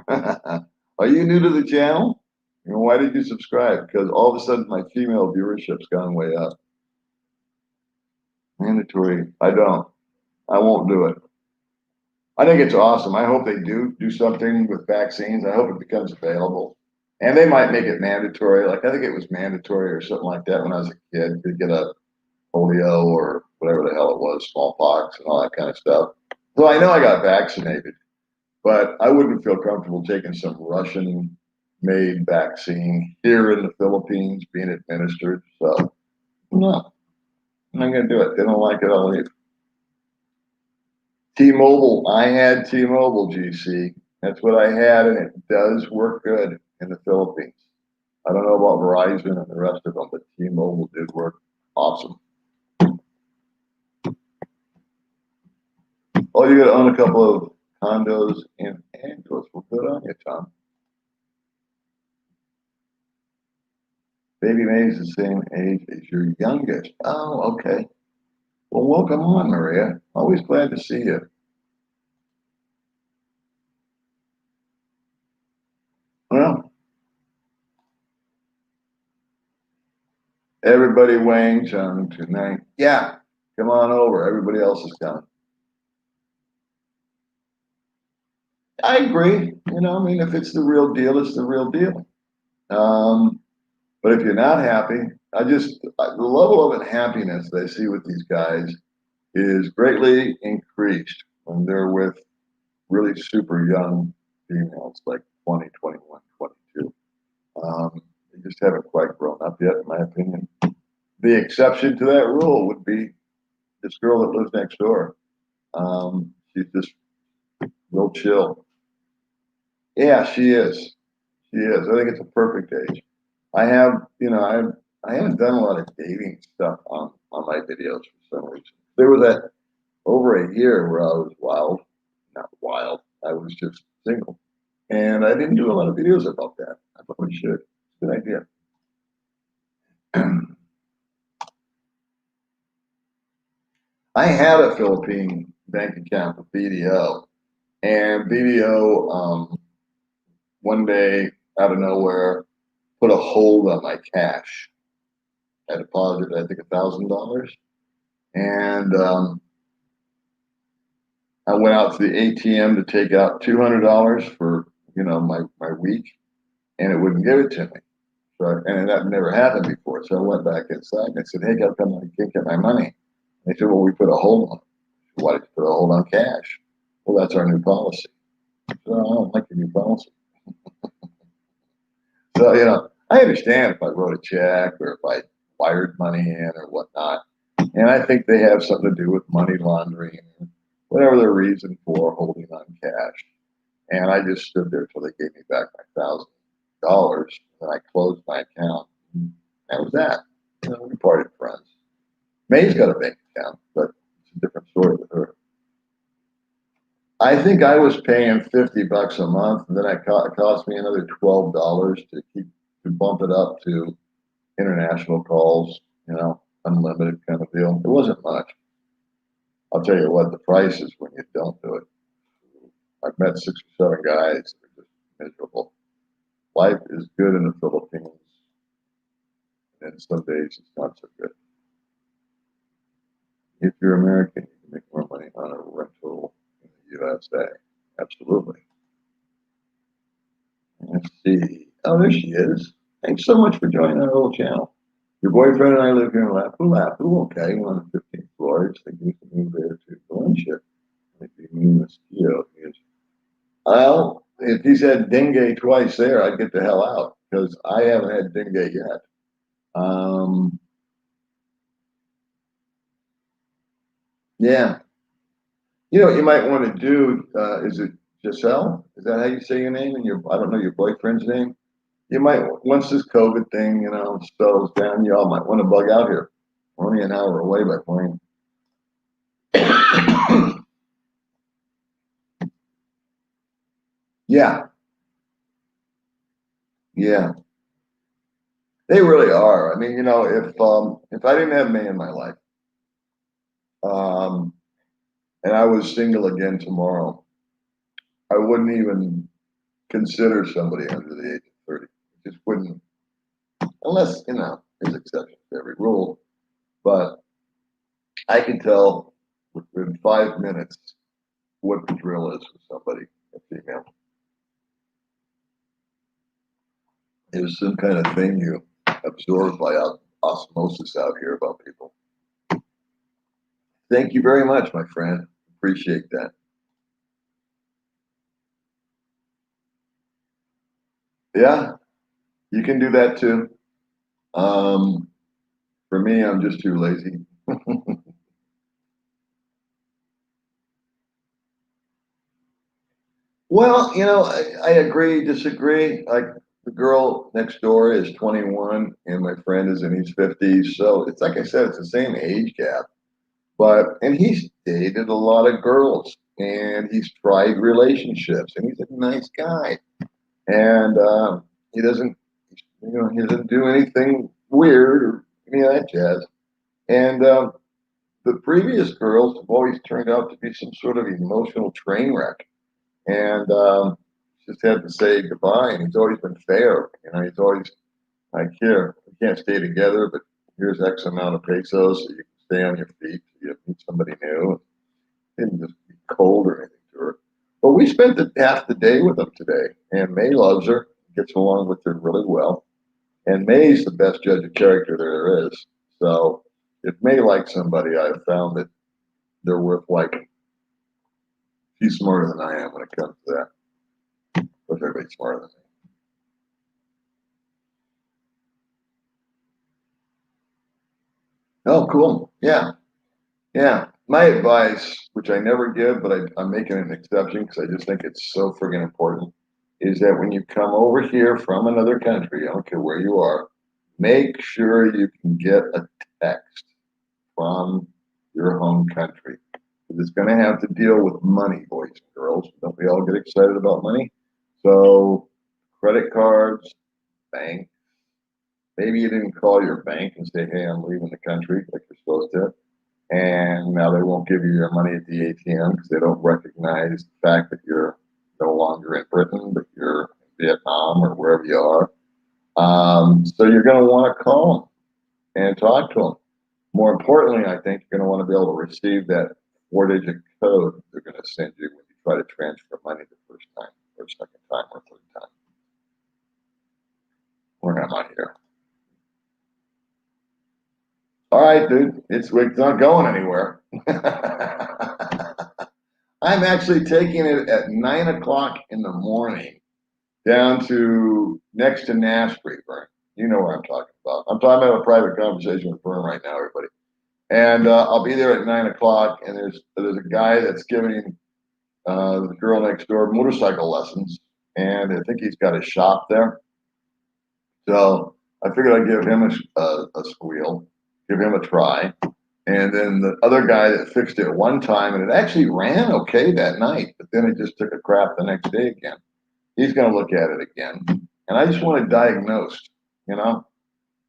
Are you new to the channel? And why did you subscribe? Because all of a sudden my female viewership's gone way up. Mandatory. I don't. I won't do it. I think it's awesome. I hope they do something with vaccines. I hope it becomes available. And they might make it mandatory. Like I think it was mandatory or something like that when I was a kid to get a polio or whatever the hell it was, smallpox and all that kind of stuff. So I know I got vaccinated, but I wouldn't feel comfortable taking some Russian made vaccine here in the Philippines being administered. So no, I'm not gonna do it. They don't like it, I'll leave. T-Mobile, I had T-Mobile, GC. That's what I had, and it does work good in the Philippines. I don't know about Verizon and the rest of them, but T-Mobile did work awesome. Oh, you got to own a couple of condos in Angeles. Well, good on you, Tom. Baby May's the same age as your youngest. Oh, okay. Well, welcome on, Maria. Always glad to see you. Well, everybody weighing Chung tonight. Yeah, come on over. Everybody else is coming. I agree. You know, I mean, if it's the real deal, it's the real deal. Um, but if you're not happy, the level of unhappiness that I see with these guys is greatly increased when they're with really super young females, like 20, 21, 22. They just haven't quite grown up yet, in my opinion. The exception to that rule would be this girl that lives next door. She's just real chill. Yeah, she is. She is. I think it's a perfect age. I have, I haven't done a lot of dating stuff on my videos for some reason. There was that over a year where I was wild, not wild. I was just single, and I didn't do a lot of videos about that. I probably should. It's a good idea. I had a Philippine bank account with BDO, and BDO one day out of nowhere put a hold on my cash. I deposited, I think, $1,000, and I went out to the ATM to take out $200 for my week, and it wouldn't give it to me. So, and that never happened before. So I went back inside and I said, "Hey, how come I can't get my money?" They said, "Well, we put a hold on it." "Why did you put a hold on cash?" "Well, that's our new policy." I said, "Oh, I don't like the new policy." So, I understand if I wrote a check or if I wired money in or whatnot. And I think they have something to do with money laundering, whatever the reason for holding on cash. And I just stood there till they gave me back my $1,000. And I closed my account. And that was that. We parted friends. May's got a bank account, but it's a different story with her. I think I was paying $50 a month, and then it cost me another $12 to bump it up to international calls, unlimited kind of deal. It wasn't much. I'll tell you what, the price is when you don't do it. I've met 6 or 7 guys that are just miserable. Life is good in the Philippines, and some days it's not so good. If you're American, you can make more money on a rental in the USA. Absolutely. Let's see. Oh, there she is. Thanks so much for joining our little channel. Your boyfriend and I live here in Lapu. Okay, we're on the 15th floor. It's thinking we can move there to Valencia. If you mean mosquito, well, if he said dengue twice there, I'd get the hell out because I haven't had dengue yet. Yeah. You know what you might want to do? Is it Giselle? Is that how you say your name? And I don't know your boyfriend's name. You might, once this COVID thing, settles down, you all might want to bug out here. We're only an hour away by plane. Yeah, yeah, they really are. I mean, if I didn't have May in my life, um, and I was single again tomorrow, I wouldn't even consider somebody under the age of 30. It just wouldn't, unless there's exceptions to every rule. But I can tell within 5 minutes what the drill is with somebody, a female. There's some kind of thing you absorb by osmosis out here about people. Thank you very much, my friend. Appreciate that. Yeah, you can do that too. For me, I'm just too lazy. Well, I agree, disagree. Like the girl next door is 21 and my friend is in his 50s. So it's like I said, it's the same age gap. And he's dated a lot of girls and he's tried relationships and he's a nice guy. And he doesn't, he doesn't do anything weird or any of that jazz. And the previous girls have always turned out to be some sort of emotional train wreck. And just had to say goodbye. And he's always been fair. He's always like, here, we can't stay together, but here's X amount of pesos so you can stay on your feet. So you meet somebody new. Didn't just be cold or anything to her. But we spent half the day with them today. And May loves her, gets along with her really well. And May's the best judge of character there is. So if May likes somebody, I've found that they're worth liking. She's smarter than I am when it comes to that. But everybody's smarter than me. Oh, cool. Yeah. Yeah. My advice, which I never give, but I'm making an exception because I just think it's so friggin' important, is that when you come over here from another country, I don't care where you are, make sure you can get a text from your home country. It's going to have to deal with money, boys and girls. Don't we all get excited about money? So, credit cards, bank. Maybe you didn't call your bank and say, hey, I'm leaving the country like you're supposed to. And now they won't give you your money at the ATM because they don't recognize the fact that you're no longer in Britain, but you're in Vietnam or wherever you are. So you're going to want to call them and talk to them. More importantly, I think you're going to want to be able to receive that 4-digit code they're going to send you when you try to transfer money the first time or second time or third time. Where am I here? All right, dude. It's not going anywhere. I'm actually taking it at 9 o'clock in the morning down to next to Nashville, Vern. You know where I'm talking about. I'm talking about a private conversation with Vern right now, everybody. And I'll be there at 9 o'clock. And there's a guy that's giving the girl next door motorcycle lessons, and I think he's got a shop there. So I figured I'd give him a squeal, give him a try. And then the other guy that fixed it one time, and it actually ran okay that night, but then it just took a crap the next day again. He's going to look at it again. And I just want it diagnosed, you know?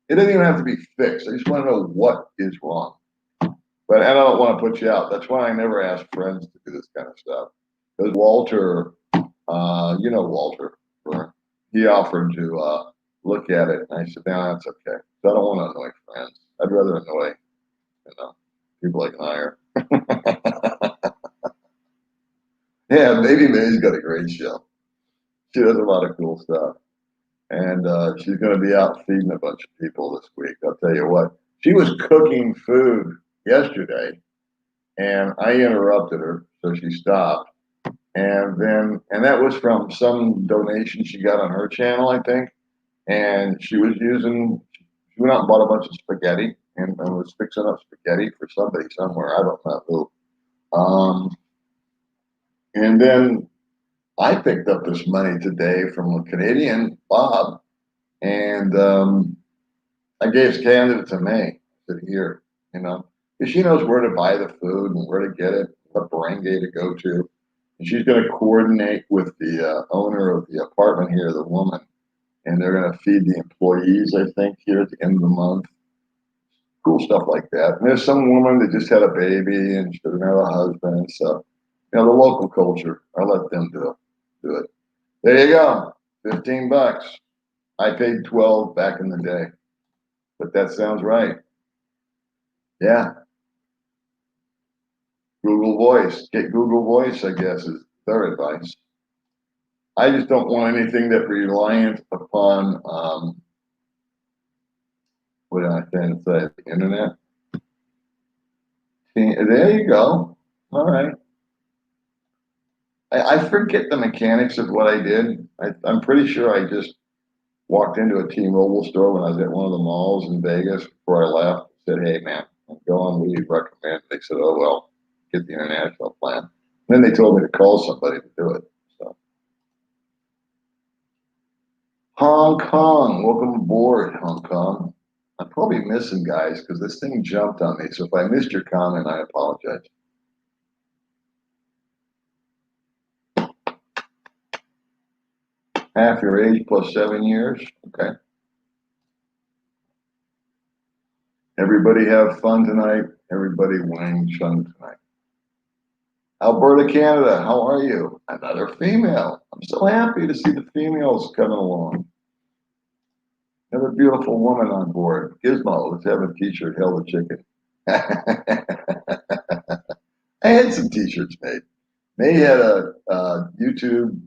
It doesn't even have to be fixed. I just want to know what is wrong. But I don't want to put you out. That's why I never ask friends to do this kind of stuff. Because Walter, you know Walter, he offered to look at it. And I said, no, that's okay. So I don't want to annoy friends. I'd rather annoy, people like Nair. Yeah, Baby May's got a great show. She does a lot of cool stuff. And she's going to be out feeding a bunch of people this week. I'll tell you what. She was cooking food yesterday, and I interrupted her, so she stopped. And that was from some donation she got on her channel, I think. And she went out and bought a bunch of spaghetti and was fixing up spaghetti for somebody somewhere. I don't know who. And then I picked up this money today from a Canadian, Bob, and I handed it to May. I said, here, because she knows where to buy the food and where to get it, what barangay to go to. And she's going to coordinate with the owner of the apartment here, the woman, and they're going to feed the employees, I think, here at the end of the month. Cool stuff like that. And there's some woman that just had a baby and she doesn't have a husband. So, the local culture, I let them do it. There you go. $15. I paid 12 back in the day. But that sounds right. Yeah. Google Voice. Get Google Voice, I guess, is their advice. I just don't want anything that reliant upon what am I saying? The internet. There you go. All right. I forget the mechanics of what I did. I'm pretty sure I just walked into a T-Mobile store when I was at one of the malls in Vegas before I left. Said, hey, man, go on leave, recommend. They said, oh, well, get the international plan. And then they told me to call somebody to do it. So, Hong Kong, welcome aboard, Hong Kong. I'm probably missing guys because this thing jumped on me. So if I missed your comment, I apologize. Half your age plus 7 years. Okay. Everybody have fun tonight. Everybody Wang Chung tonight. Alberta, Canada, how are you? Another female. I'm so happy to see the females coming along. Another beautiful woman on board. Gizmo, let's have a t-shirt, Hell the Chicken. I had some t-shirts made. May had a YouTube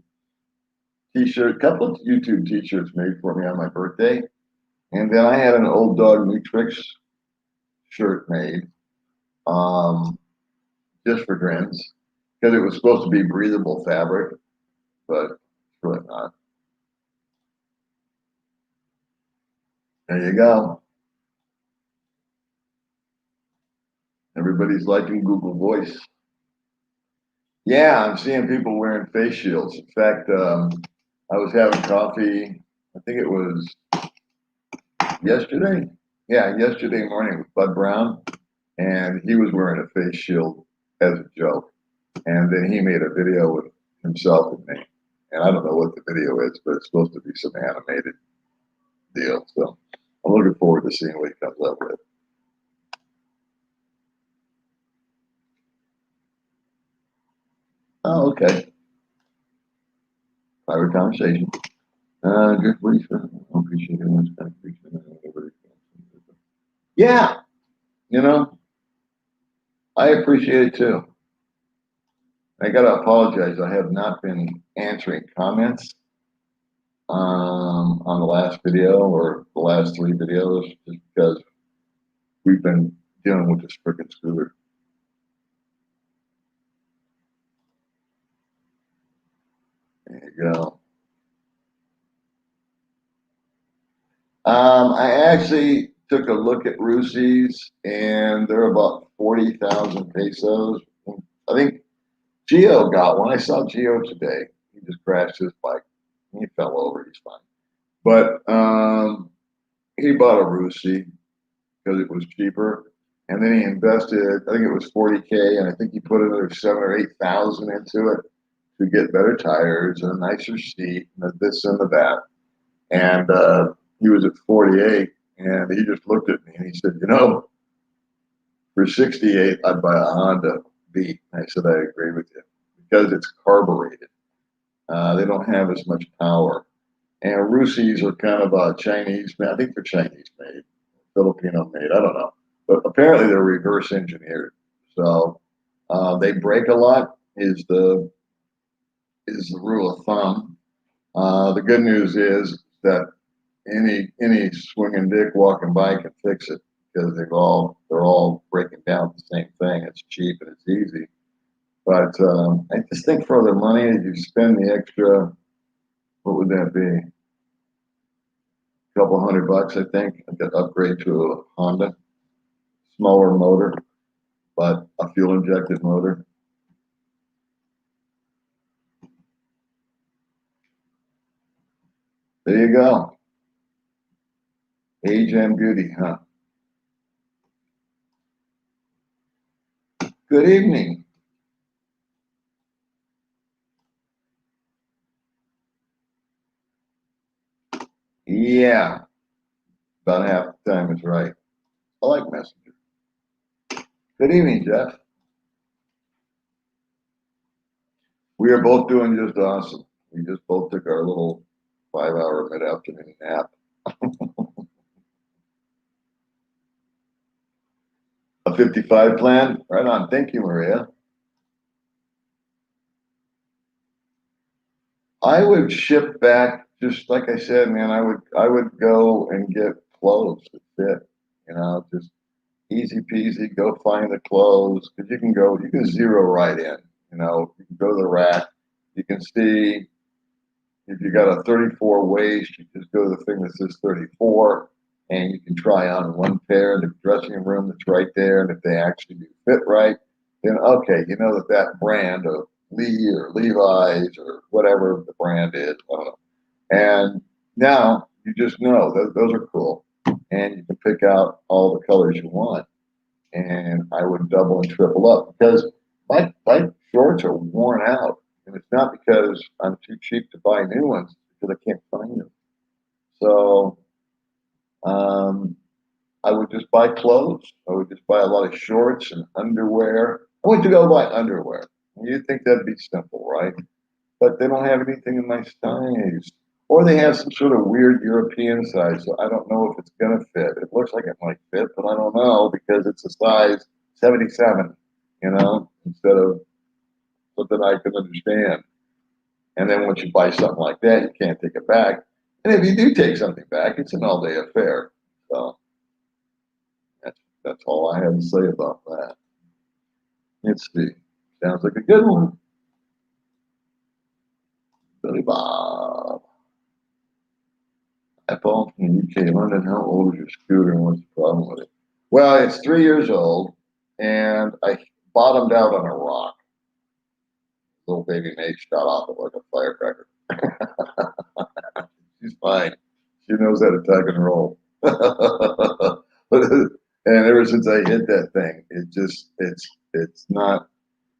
t-shirt, a couple of YouTube t-shirts made for me on my birthday. And then I had an Old Dog Matrix shirt made just for grins. because it was supposed to be breathable fabric, but it's really not. There you go. Everybody's liking Google Voice. Yeah, I'm seeing people wearing face shields. In fact, I was having coffee, I think it was yesterday. Yeah, yesterday morning with Bud Brown, and he was wearing a face shield as a joke. And then he made a video with himself and me. And I don't know what the video is, but it's supposed to be some animated deal. So I'm looking forward to seeing what he comes up with. Oh, okay. Private conversation. Good brief. I appreciate it. I appreciate it. Yeah, you know, I appreciate it too. I gotta apologize. I have not been answering comments on the last video or the last 3 videos just because we've been dealing with this freaking scooter. There you go. I actually took a look at Rusi's, and they're about 40,000 pesos. I think Gio got one. I saw Gio today. He just crashed his bike. He fell over. He's fine. But he bought a Rusi because it was cheaper, and then he invested. I think it was 40K, and I think he put another 7 or 8,000 into it to get better tires and a nicer seat and this and the that. And he was at 48, and he just looked at me and he said, for 68, I'd buy a Honda Beat. I said, I agree with you because it's carbureted. They don't have as much power. And Rusis are kind of a Chinese made. I think they're Chinese made, Filipino made. I don't know. But apparently they're reverse engineered. So they break a lot is the rule of thumb. The good news is that any swinging dick walking by can fix it because they're all breaking down the same thing. It's cheap and it's easy. But I just think for the money, you spend the extra. What would that be? A couple $100, I think. I could upgrade to a Honda, smaller motor, but a fuel injected motor. There you go. Age and beauty, huh? Good evening. Yeah, about half the time is right. I like Messenger. Good evening, Jeff. We are both doing just awesome. We just both took our little 5-hour mid-afternoon nap. A 55 plan? Right on. Thank you, Maria. I would ship back, just like I said, man, I would go and get clothes that fit, just easy peasy, go find the clothes, because you can zero right in, you can go to the rack, you can see if you got a 34 waist, you just go to the thing that says 34, and you can try on one pair in the dressing room that's right there, and if they actually do fit right, then okay, you know that brand of Lee or Levi's or whatever the brand is, I don't know. And now you just know those are cool, and you can pick out all the colors you want. And I would double and triple up because my shorts are worn out, and it's not because I'm too cheap to buy new ones, because I can't find them. So um, I would just buy clothes. I would just buy a lot of shorts and underwear. I went to go buy underwear. You'd think that'd be simple, right? But they don't have anything in my size. Or they have some sort of weird European size, so I don't know if it's going to fit. It looks like it might fit, but I don't know because it's a size 77, instead of something I can understand. And then once you buy something like that, you can't take it back. And if you do take something back, it's an all-day affair. So that's all I have to say about that. Let's see. Sounds like a good one. Billy Bob. I phone from the UK, London. How old is your scooter and what's the problem with it? Well, it's 3 years old, and I bottomed out on a rock. Little baby Nate shot off it like a firecracker. She's fine. She knows how to tuck and roll. And ever since I hit that thing, it's not,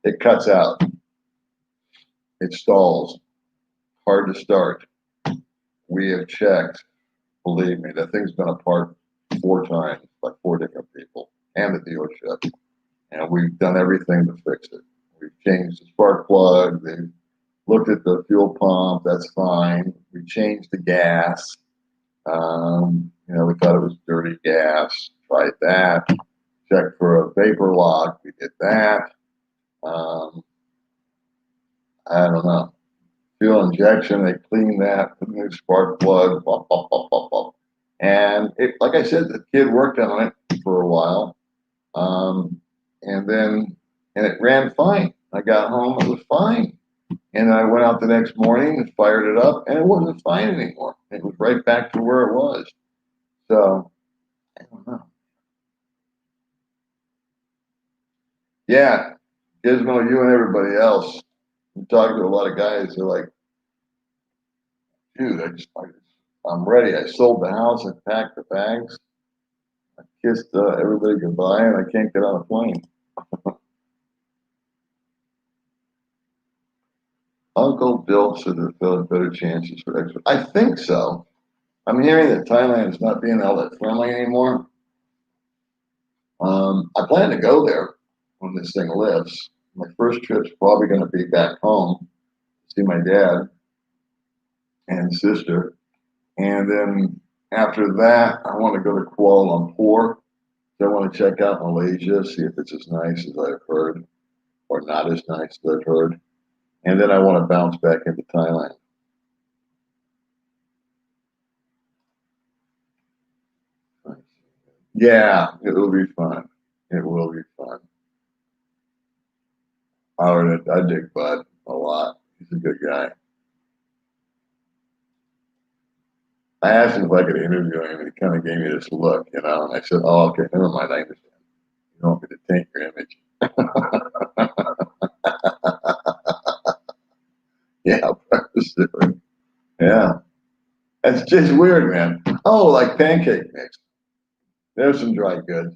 it cuts out. It stalls. Hard to start. We have checked. Believe me, that thing's been apart 4 times, like 4 different people, and the dealership. And we've done everything to fix it. We've changed the spark plug. They've looked at the fuel pump. That's fine. We changed the gas. We thought it was dirty gas. Tried that. Checked for a vapor lock. We did that. I don't know. Fuel injection. They cleaned that. Put a new spark plug. Blah, blah, blah, blah, blah. And like I said, the kid worked on it for a while. And it ran fine. I got home, it was fine. And I went out the next morning and fired it up, and it wasn't fine anymore. It was right back to where it was. So, I don't know. Yeah, Gizmo, you and everybody else. I'm talking to a lot of guys. They're like, dude, I'm ready. I sold the house. I packed the bags. I kissed everybody goodbye, and I can't get on a plane. Uncle Bill said there's better chances for export. I think so. I'm hearing that Thailand is not being all that friendly anymore. I plan to go there when this thing lifts. My first trip's probably going to be back home to see my dad and sister. And then after that, I want to go to Kuala Lumpur. I want to check out Malaysia, see if it's as nice as I've heard, or not as nice as I've heard. And then I want to bounce back into Thailand. Yeah, it will be fun. It will be fun. I dig Bud a lot. He's a good guy. I asked him if I could interview him, and he kind of gave me this look, And I said, "Oh, okay, never mind. I understand. You don't want me to taint your image." Yeah, yeah. It's just weird, man. Oh, like pancake mix. There's some dry goods.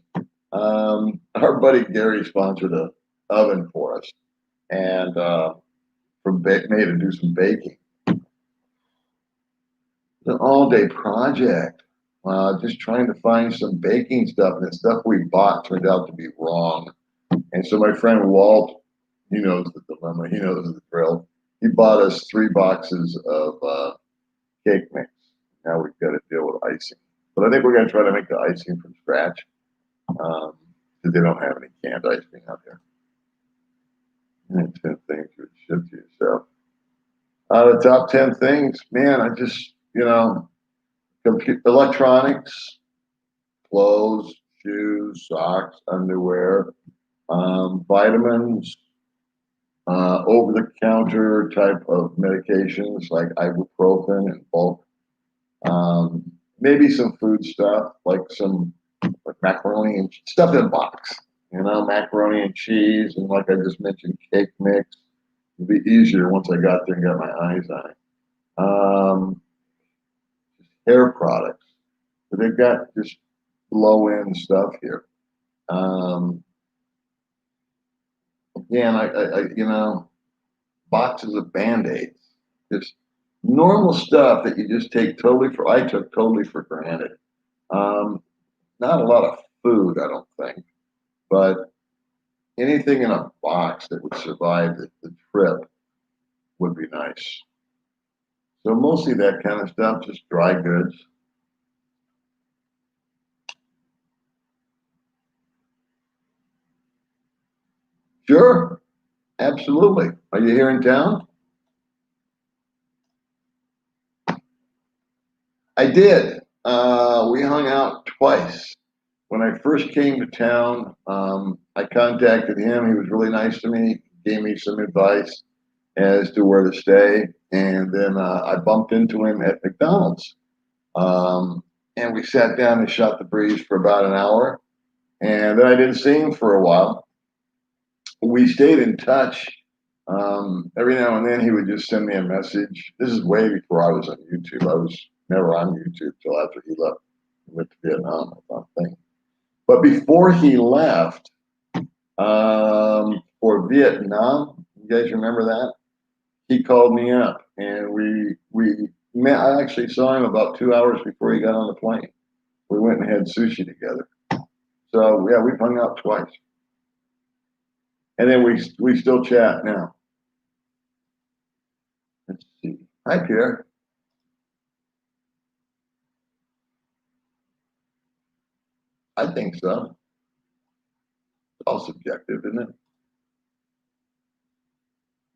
Our buddy Gary sponsored a oven for us, and made to do some baking. It's an all-day project. Just trying to find some baking stuff, and the stuff we bought turned out to be wrong. And so my friend Walt, he knows the dilemma. He knows the drill. He bought us 3 boxes of cake mix. Now we've got to deal with icing. But I think we're going to try to make the icing from scratch because they don't have any canned icing out there. And 10 things you would ship to yourself. The top 10 things, man, I just, electronics, clothes, shoes, socks, underwear, vitamins, over-the-counter type of medications like ibuprofen and bulk. Maybe some food stuff like macaroni and stuff in a box. Macaroni and cheese, and like I just mentioned, cake mix. It'd be easier once I got there and got my eyes on it. Hair products. But they've got just low end stuff here. Again, boxes of Band-Aids. Just normal stuff that you just I took totally for granted. Not a lot of food, I don't think, but anything in a box that would survive the trip would be nice. So mostly that kind of stuff, just dry goods. Sure, absolutely. Are you here in town? I did. We hung out twice. When I first came to town, I contacted him. He was really nice to me. gave me some advice as to where to stay. And then I bumped into him at McDonald's. And we sat down and shot the breeze for about an hour. And then I didn't see him for a while. We stayed in touch. Every now and then he would just send me a message. This is way before I was on YouTube. I was never on YouTube till after he left. He went to Vietnam, I think. But before he left for Vietnam, you guys remember that? He called me up and we met. I actually saw him about 2 hours before he got on the plane. We went and had sushi together. So yeah, we've hung out twice. And then we still chat now. Let's see. Hi, Pierre. I think so. It's all subjective, isn't it?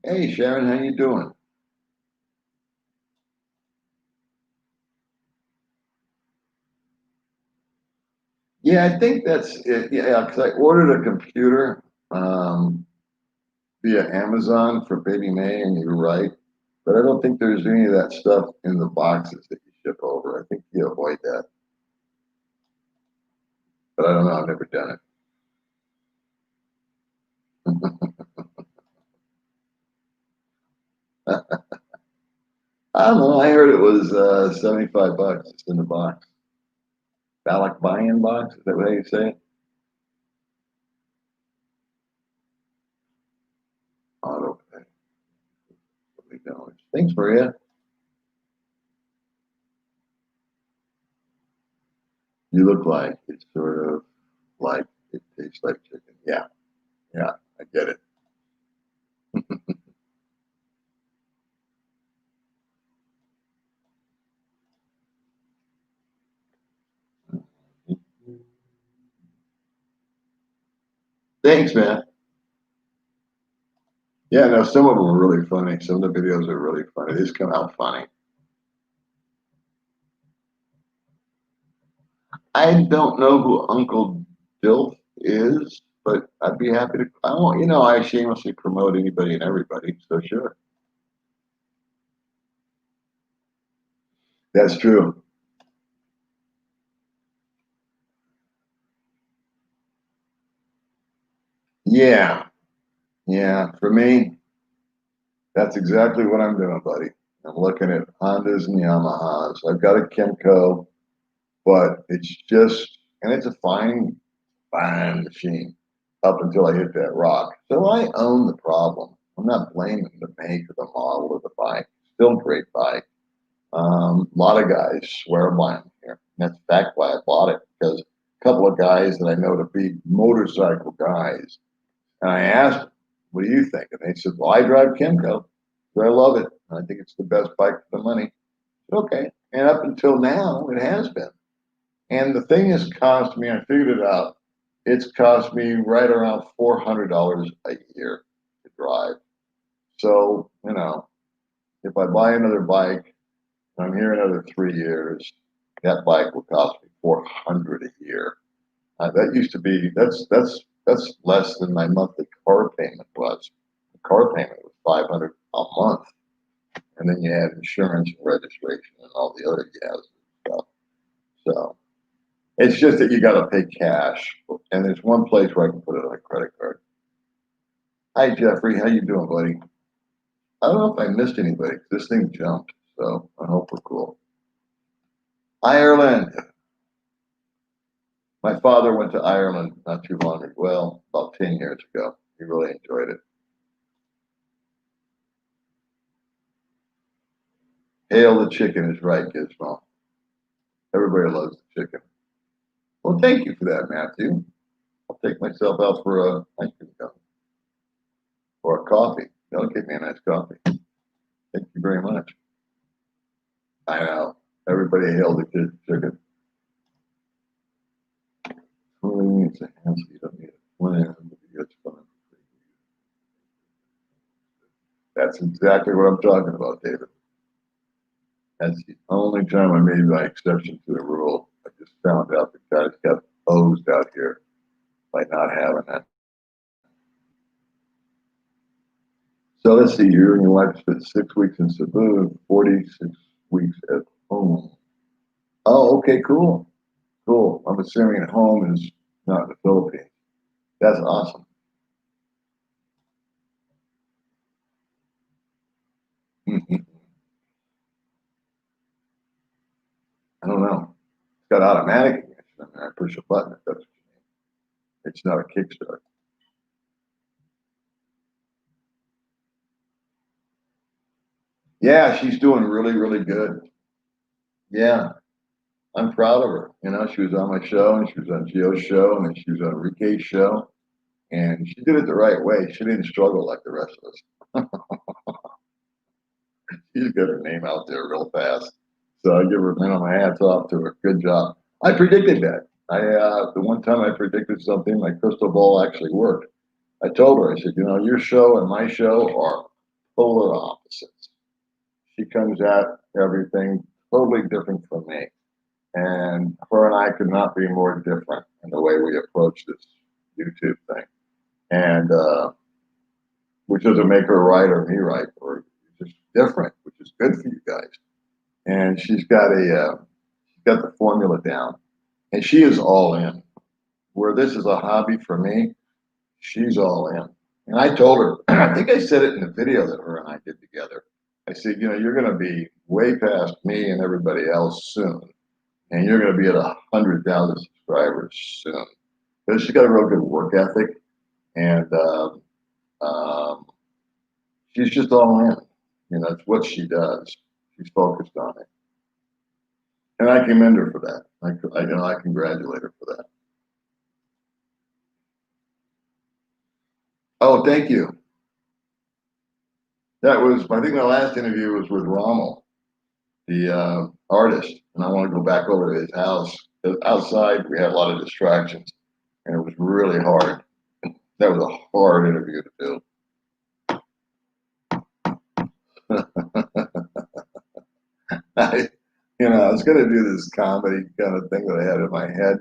Hey, Sharon, how you doing? Yeah, I think that's it. Yeah, because I ordered a computer via Amazon for Baby May, and you're right. But I don't think there's any of that stuff in the boxes that you ship over. I think you avoid that. But I don't know. I've never done it. I don't know. I heard it was $75 just in the box. Phallic buy-in box. Is that what you say? Auto pay. Thanks, Maria. You look like it's sort of like it tastes like chicken. Yeah, yeah, I get it. Thanks, man. Yeah, no, some of them are really funny. Some of the videos are really funny. They just come out funny. I don't know who Uncle Dilf is, but I'd be happy to. I won't, I shamelessly promote anybody and everybody, so sure. That's true. Yeah, yeah. For me, that's exactly what I'm doing, buddy. I'm looking at Hondas and Yamahas. I've got a Kimco, but it's just, and it's a fine machine up until I hit that rock. So I own the problem. I'm not blaming the make or the model or the bike. Still a great bike. A lot of guys swear by them here. And that's in fact why I bought it, because a couple of guys that I know to be motorcycle guys, and I asked them, what do you think? And they said, well, I drive Kimco, so I love it. I think it's the best bike for the money. Okay. And up until now, it has been. And the thing has cost me, I figured it out, it's cost me right around $400 a year to drive. So, if I buy another bike, I'm here another 3 years, that bike will cost me 400 a year. That used to be, that's less than my monthly car payment was. The car payment was 500 a month. And then you add insurance and registration and all the other gas and stuff. So it's just that you got to pay cash, and there's one place where I can put it on a credit card. Hi, Jeffrey. How you doing, buddy? I don't know if I missed anybody. This thing jumped, so I hope we're cool. Ireland. My father went to Ireland not too long ago. Well, about 10 years ago. He really enjoyed it. Hail the chicken is right, Gizmo. Everybody loves the chicken. Well, thank you for that, Matthew. I'll take myself out for a ice cream cone or a coffee. That'll get me a nice coffee. Thank you very much. I know. Everybody hail the chicken. Only needs a hand, so you don't need a plan, but you get fun. That's exactly what I'm talking about, David. That's the only time I made my exception to the rule. I just found out the guys got hosed out here by not having that. So let's see, you and your wife spent 6 weeks in Cebu and 46 weeks at home. Oh, okay, cool. Cool. I'm assuming at home is not in the Philippines. That's awesome. I don't know. It's got automatic ignition. I mean, I push a button if that's what you mean. It's not a kickstart. Yeah, she's doing really, really good. Yeah, I'm proud of her. You know, she was on my show and she was on Gio's show and then she was on Enrique's show. And she did it the right way. She didn't struggle like the rest of us. She's got her name out there real fast. So I give her, you know, my hats off to her. Good job. I predicted that. The one time I predicted something, my crystal ball actually worked. I told her, I said, you know, your show and my show are polar opposites. She comes at everything totally different from me. And her and I could not be more different in the way we approach this YouTube thing. And which doesn't make her right or me right, or just different, which is good for you guys. And she's got the formula down, and she is all in. Where this is a hobby for me, she's all in. And I told her, I think I said it in the video that her and I did together. I said, you know, you're going to be way past me and everybody else soon, and you're going to be at 100,000 subscribers soon. Because she's got a real good work ethic, and um, she's just all in. You know, it's what she does. She's focused on it, and I commend her for that. You know, I congratulate her for that. Oh, thank you. That was, I think, my last interview was with Rommel, the artist, and I want to go back over to his house. Outside, we had a lot of distractions, and it was really hard. That was a hard interview to do. I, you know, I was going to do this comedy kind of thing that I had in my head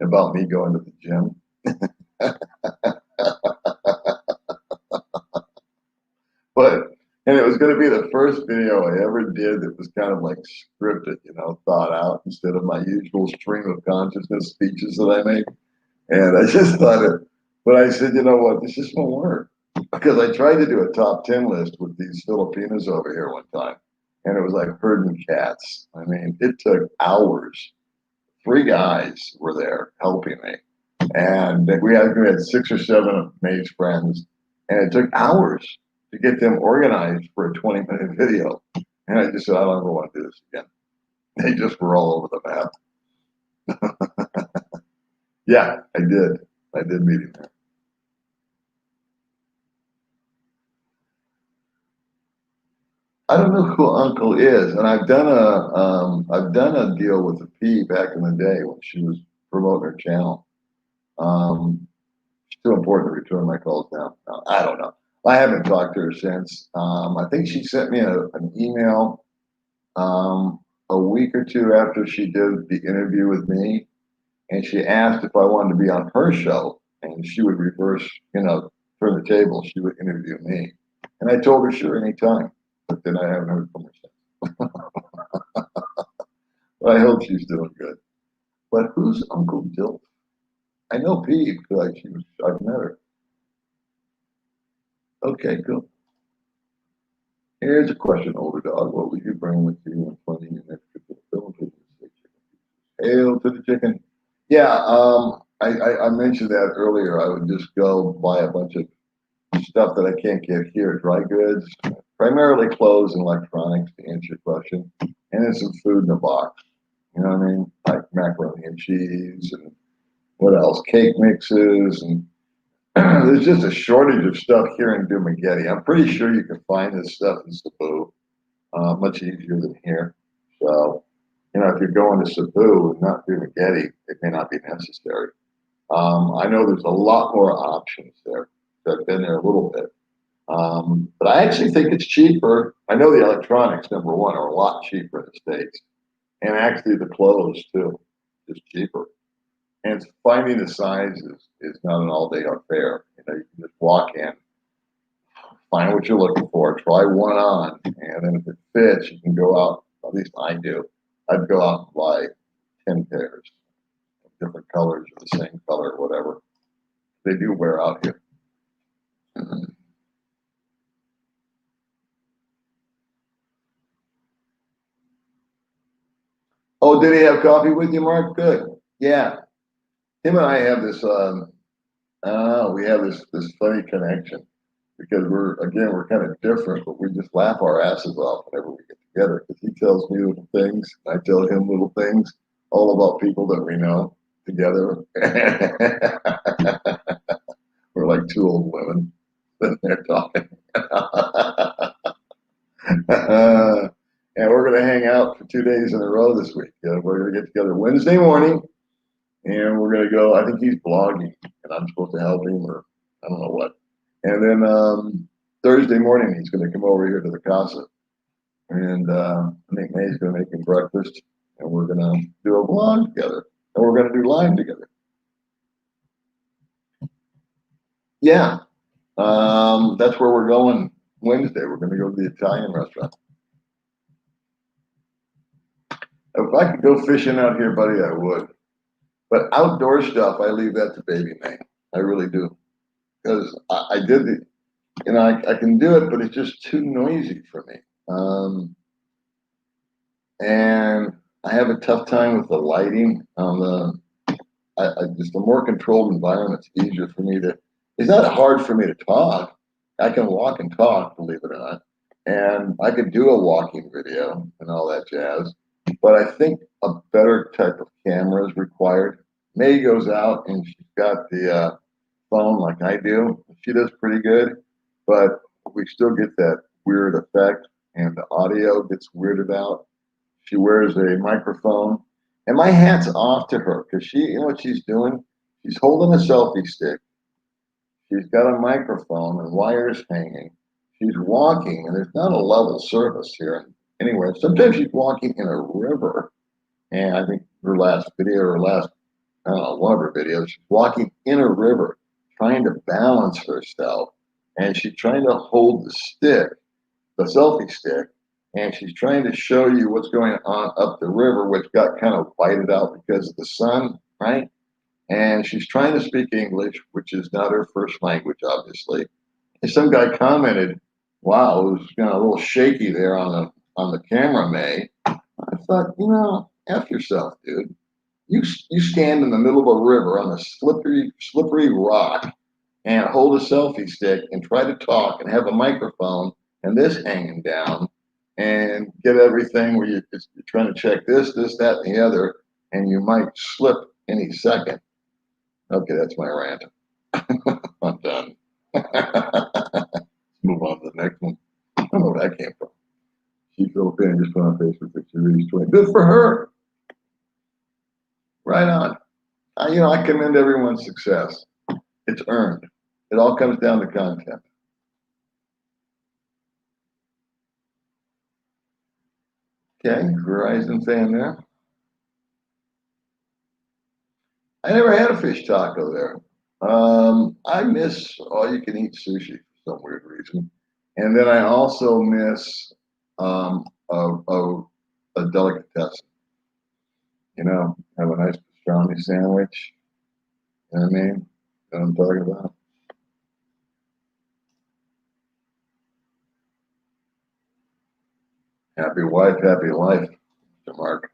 about me going to the gym. But and it was going to be the first video I ever did that was kind of like scripted, you know, thought out instead of my usual stream of consciousness speeches that I make. And I just thought it, but I said, you know what, this just won't work because I tried to do a top 10 list with these Filipinos over here one time, and it was like herding cats. I mean, it took hours. Three guys were there helping me, and we had 6 or 7 of May's friends, and it took hours to get them organized for a 20-minute video. And I just said, I don't ever want to do this again. They just were all over the map. Yeah, I did. I did meet him there. I don't know who Uncle is, and I've done a deal with the P back in the day when she was promoting her channel. Um, it's too important to return my calls now. I don't know. I haven't talked to her since. I think she sent me an email a week or two after she did the interview with me, and she asked if I wanted to be on her show, and she would reverse, you know, turn the table. She would interview me, and I told her sure anytime, but then I haven't heard from her since. But I hope she's doing good. But who's Uncle Dill? I know Pete because I've met her. Okay, cool. Here's a question, older dog. What would you bring with you when planning an extra to the Philippines? Hail to the chicken. Yeah, I mentioned that earlier. I would just go buy a bunch of stuff that I can't get here, dry goods, primarily clothes and electronics to answer your question, and then some food in a box. You know what I mean? Like macaroni and cheese and what else? Cake mixes and there's just a shortage of stuff here in Dumaguete. I'm pretty sure you can find this stuff in Cebu, much easier than here. So, you know, if you're going to Cebu and not Dumaguete, it may not be necessary. I know there's a lot more options there. I've been there a little bit. But I actually think it's cheaper. I know the electronics, number one, are a lot cheaper in the States. And actually the clothes too, is cheaper. And finding the sizes is not an all-day affair. You know, you can just walk in, find what you're looking for, try one on, and then if it fits, you can go out. At least I do. I'd go out and buy 10 pairs of different colors or the same color or whatever. They do wear out here. Oh, did he have coffee with you, Mark? Good. Yeah. Him and I have this, we have this funny connection because we're kind of different, but we just laugh our asses off whenever we get together because he tells me little things, and I tell him little things, all about people that we know together. We're like two old women sitting there talking. And we're going to hang out for 2 days in a row this week. We're going to get together Wednesday morning, and we're going to go. I think he's blogging, and I'm supposed to help him, or I don't know what. And then Thursday morning, he's going to come over here to the casa, and I think May's going to make him breakfast, and we're going to do a vlog together, and we're going to do live together. Yeah, that's where we're going Wednesday. We're going to go to the Italian restaurant. If I could go fishing out here, buddy, I would. But outdoor stuff, I leave that to Baby May. I really do. Because I did the, I can do it, but it's just too noisy for me. And I have a tough time with the lighting on just a more controlled environment's easier for me to, it's not hard for me to talk. I can walk and talk, believe it or not. And I could do a walking video and all that jazz. But I think a better type of camera is required. May goes out and she's got the phone like I do. She does pretty good, but we still get that weird effect and the audio gets weirded out. She wears a microphone and my hat's off to her because you know what she's doing? She's holding a selfie stick. She's got a microphone and wires hanging. She's walking and there's not a level surface here anywhere. Sometimes she's walking in a river. And I think her last video, I don't know, one of her videos, she's walking in a river, trying to balance herself. And she's trying to hold the stick, the selfie stick, and she's trying to show you what's going on up the river, which got kind of whited out because of the sun, right? And she's trying to speak English, which is not her first language, obviously. And some guy commented, wow, it was a little shaky there on the camera, May. I thought, F yourself, dude. You stand in the middle of a river on a slippery rock and hold a selfie stick and try to talk and have a microphone and this hanging down and get everything where you're trying to check this, that, and the other, and you might slip any second. Okay, that's my rant. I'm done. Move on to the next one. I don't know where that came from. She's Filipino, just put on Facebook that she reached 20. Good for her. Right on. I commend everyone's success. It's earned. It all comes down to content. Okay, Verizon fan there. I never had a fish taco there. I miss all-you-can-eat sushi for some weird reason. And then I also miss a delicatessen. Have a nice pastrami sandwich. You know what I mean? You know what I'm talking about? Happy wife, happy life, Mr. Mark.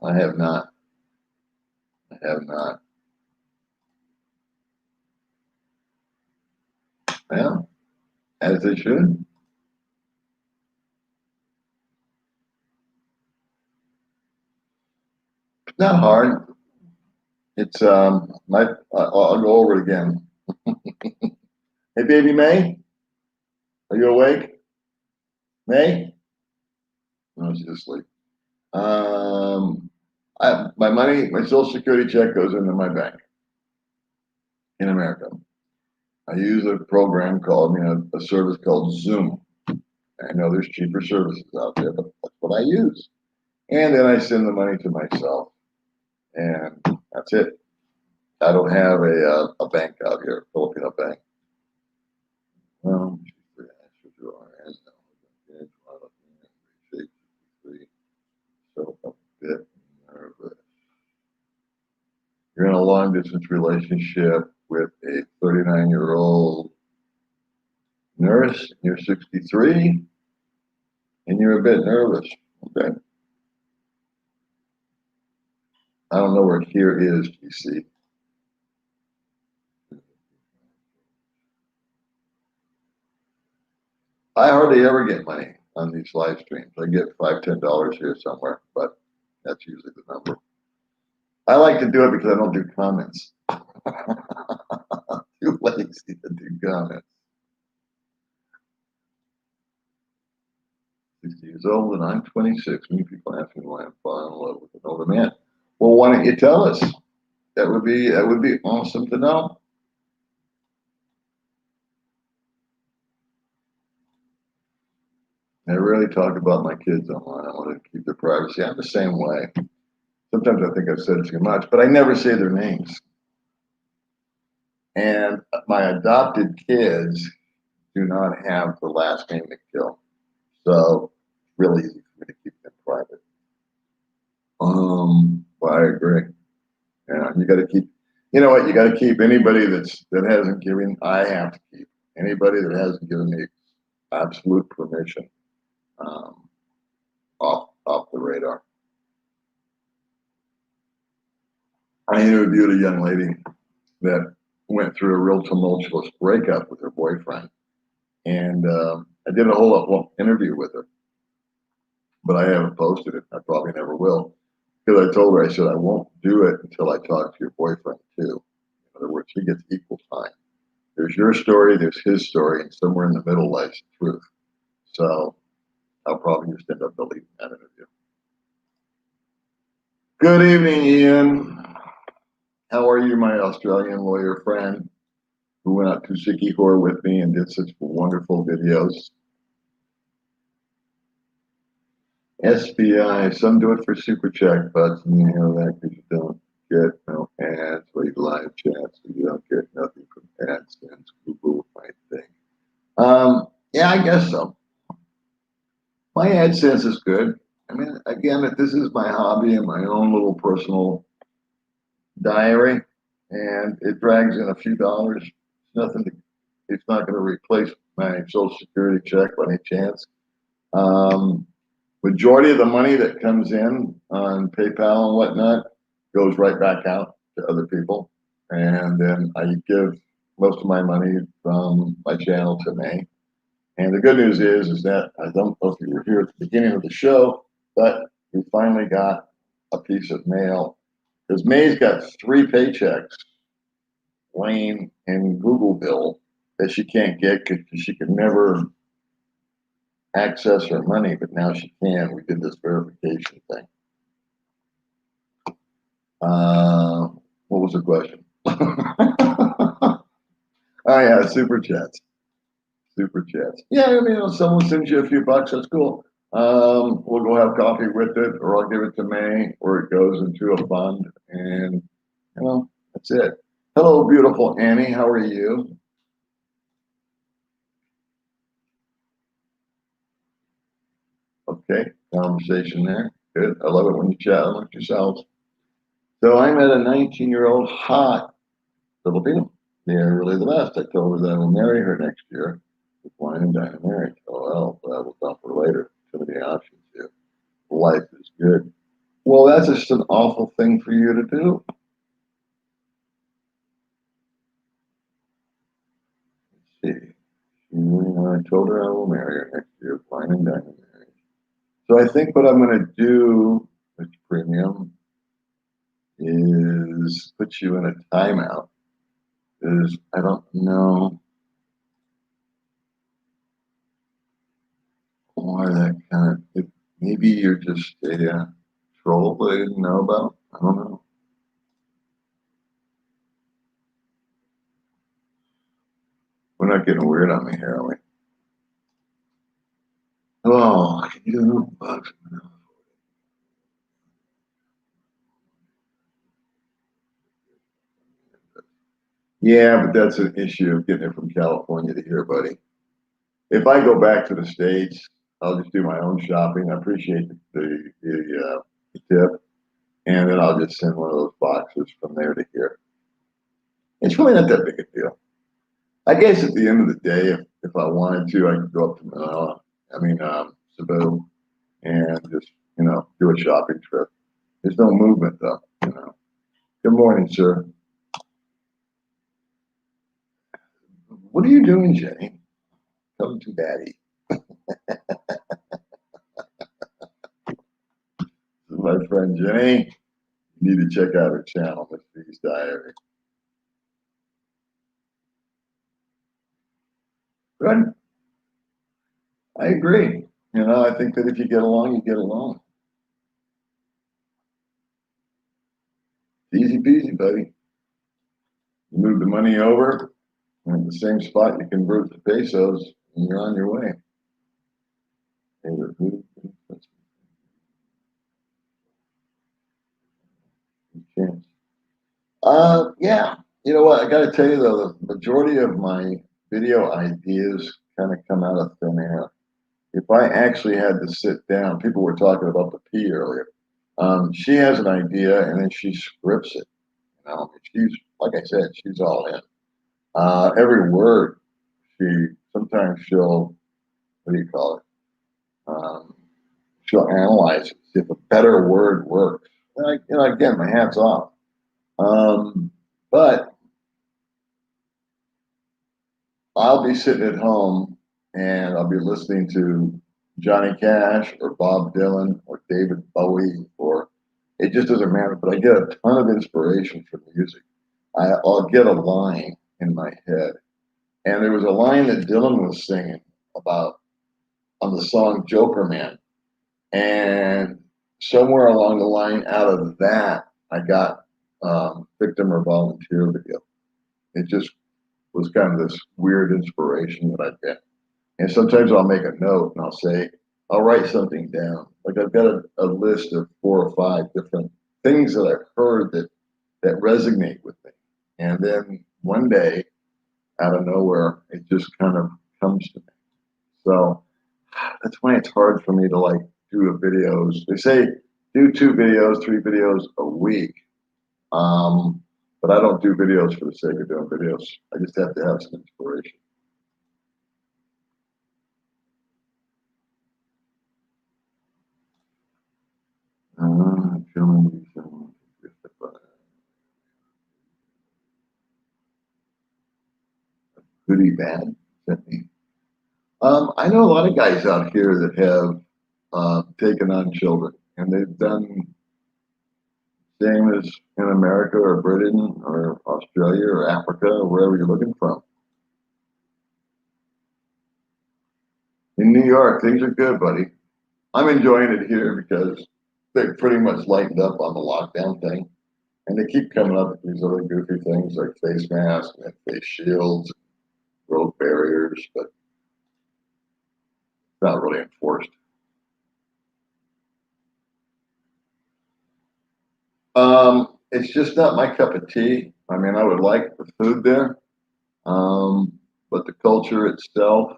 I have not. I have not. Well, as they should. It's not hard. It's I'll go over it again. Hey, baby May, are you awake? May? No, she's asleep. My Social Security check goes into my bank in America. I use a program called, a service called Zoom. I know there's cheaper services out there, but that's what I use. And then I send the money to myself, and that's it. I don't have a bank out here, Filipino bank. Well, so a bit nervous. You're in a long distance relationship with a 39-year-old nurse. You're 63, and you're a bit nervous. Okay. I don't know where here is, GC. I hardly ever get money on these live streams. I get $5, $10 here somewhere, but that's usually the number. I like to do it because I don't do comments. Too lazy to do comments. 60 years old and I'm 26. Many people ask me why I'm falling in love with an older man. Well, why don't you tell us? That would be awesome to know. I rarely talk about my kids online. I want to keep their privacy. I'm the same way. Sometimes I think I've said too much, but I never say their names. And my adopted kids do not have the last name McGill. So it's really easy for me to keep them private. Well, I agree. Yeah, you got to keep. You know what? You got to keep anybody that hasn't given. I have to keep anybody that hasn't given me absolute permission off the radar. I interviewed a young lady that went through a real tumultuous breakup with her boyfriend, and I did a whole interview with her, but I haven't posted it. I probably never will, because I told her, I said, I won't do it until I talk to your boyfriend too. In other words, he gets equal time. There's your story, there's his story, and somewhere in the middle lies the truth. So I'll probably just end up deleting that interview. Good evening, Ian. How are you, my Australian lawyer friend who went out to Sikihor with me and did such wonderful videos? SBI, some do it for super chat, but you know that because you don't get no ads, like live chats, so you don't get nothing from AdSense. Google might think. Yeah, I guess so. My AdSense is good. I mean, again, this is my hobby and my own little personal diary, and it drags in a few dollars. Nothing. It's not going to replace my Social Security check by any chance. Majority of the money that comes in on PayPal and whatnot goes right back out to other people, and then I give most of my money from my channel to May. And the good news is that I don't know if you were here at the beginning of the show, but we finally got a piece of mail because May's got 3 paychecks laying in Google Bill that she can't get because she could never access her money, but now she can. We did this verification thing. What was the question? Oh yeah, super chats. Super chats. Yeah, I mean, if someone sends you a few bucks, that's cool. We'll go have coffee with it, or I'll give it to May, or it goes into a fund, and that's it. Hello, beautiful Annie. How are you? Okay, conversation there. Good. I love it when you chat amongst yourselves. So I met a 19-year-old hot Filipino. They are really the best. I told her that I will marry her next year with wine and dine and marriage. Oh, well, that will dump her later. Too many options here. Life is good. Well, that's just an awful thing for you to do. Let's see. I told her I will marry her next year with wine and dine and marriage. So I think what I'm going to do, Mr. Premium, is put you in a timeout. Because I don't know why that kind of, maybe you're just a troll that I didn't know about. I don't know. We're not getting weird on me here, are we? Oh, I can do bugs. Yeah, but that's an issue of getting it from California to here, buddy. If I go back to the States, I'll just do my own shopping. I appreciate the tip, and then I'll just send one of those boxes from there to here. It's really not that big a deal. I guess at the end of the day, if I wanted to, I could go up to Manila, Cebu, and just, do a shopping trip. There's no movement though. Good morning, sir. What are you doing, Jenny? Come to daddy. This is my friend Jenny. You need to check out her channel, Miss V's Diary. Good. I agree. I think that if you get along, you get along. Easy peasy, buddy. You move the money over, and at the same spot, you convert the pesos, and you're on your way. Chance. Yeah. You know what? I got to tell you though, the majority of my video ideas kind of come out of thin air. If I actually had to sit down, people were talking about the P earlier. She has an idea and then she scripts it. She's like I said, she's all in. Every word, sometimes she'll, what do you call it? She'll analyze it, see if a better word works. Again, my hat's off. But I'll be sitting at home and I'll be listening to Johnny Cash or Bob Dylan or David Bowie, or it just doesn't matter. But I get a ton of inspiration from music. I'll get a line in my head. And there was a line that Dylan was singing about on the song Joker Man. And somewhere along the line out of that, I got Victim or Volunteer video. It just was kind of this weird inspiration that I get. And sometimes I'll make a note and I'll write something down. Like I've got a list of 4 or 5 different things that I've heard that resonate with me. And then one day, out of nowhere, it just kind of comes to me. So that's why it's hard for me to do the videos. They say do 2 videos, 3 videos a week. But I don't do videos for the sake of doing videos. I just have to have some inspiration. Goody bad. I know a lot of guys out here that have taken on children, and they've done same as in America or Britain or Australia or Africa or wherever you're looking from. In New York, things are good, buddy. I'm enjoying it here because they're pretty much lightened up on the lockdown thing. And they keep coming up with these other goofy things like face masks and face shields, road barriers, but it's not really enforced. It's just not my cup of tea. I mean, I would like the food there, but the culture itself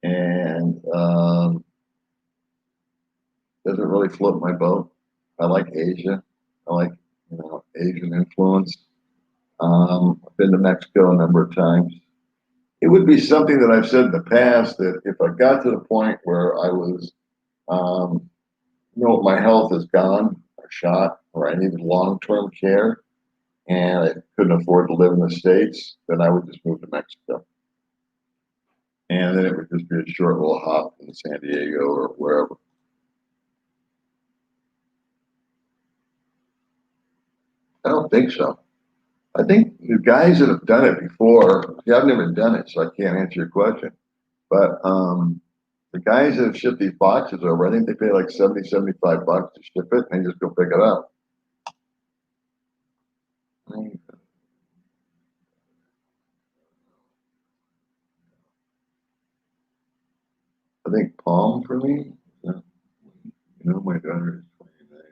and doesn't really float my boat. I like Asia. I like Asian influence. I've been to Mexico a number of times. It would be something that I've said in the past that if I got to the point where I was, my health is gone or shot, or I needed long-term care, and I couldn't afford to live in the States, then I would just move to Mexico. And then it would just be a short little hop in San Diego or wherever. I don't think so. I think the guys that have done it before, see, I've never done it, so I can't answer your question. But the guys that have shipped these boxes over, I think they pay like 70, 75 bucks to ship it, and they just go pick it up. I think Palm for me. My daughter is 29.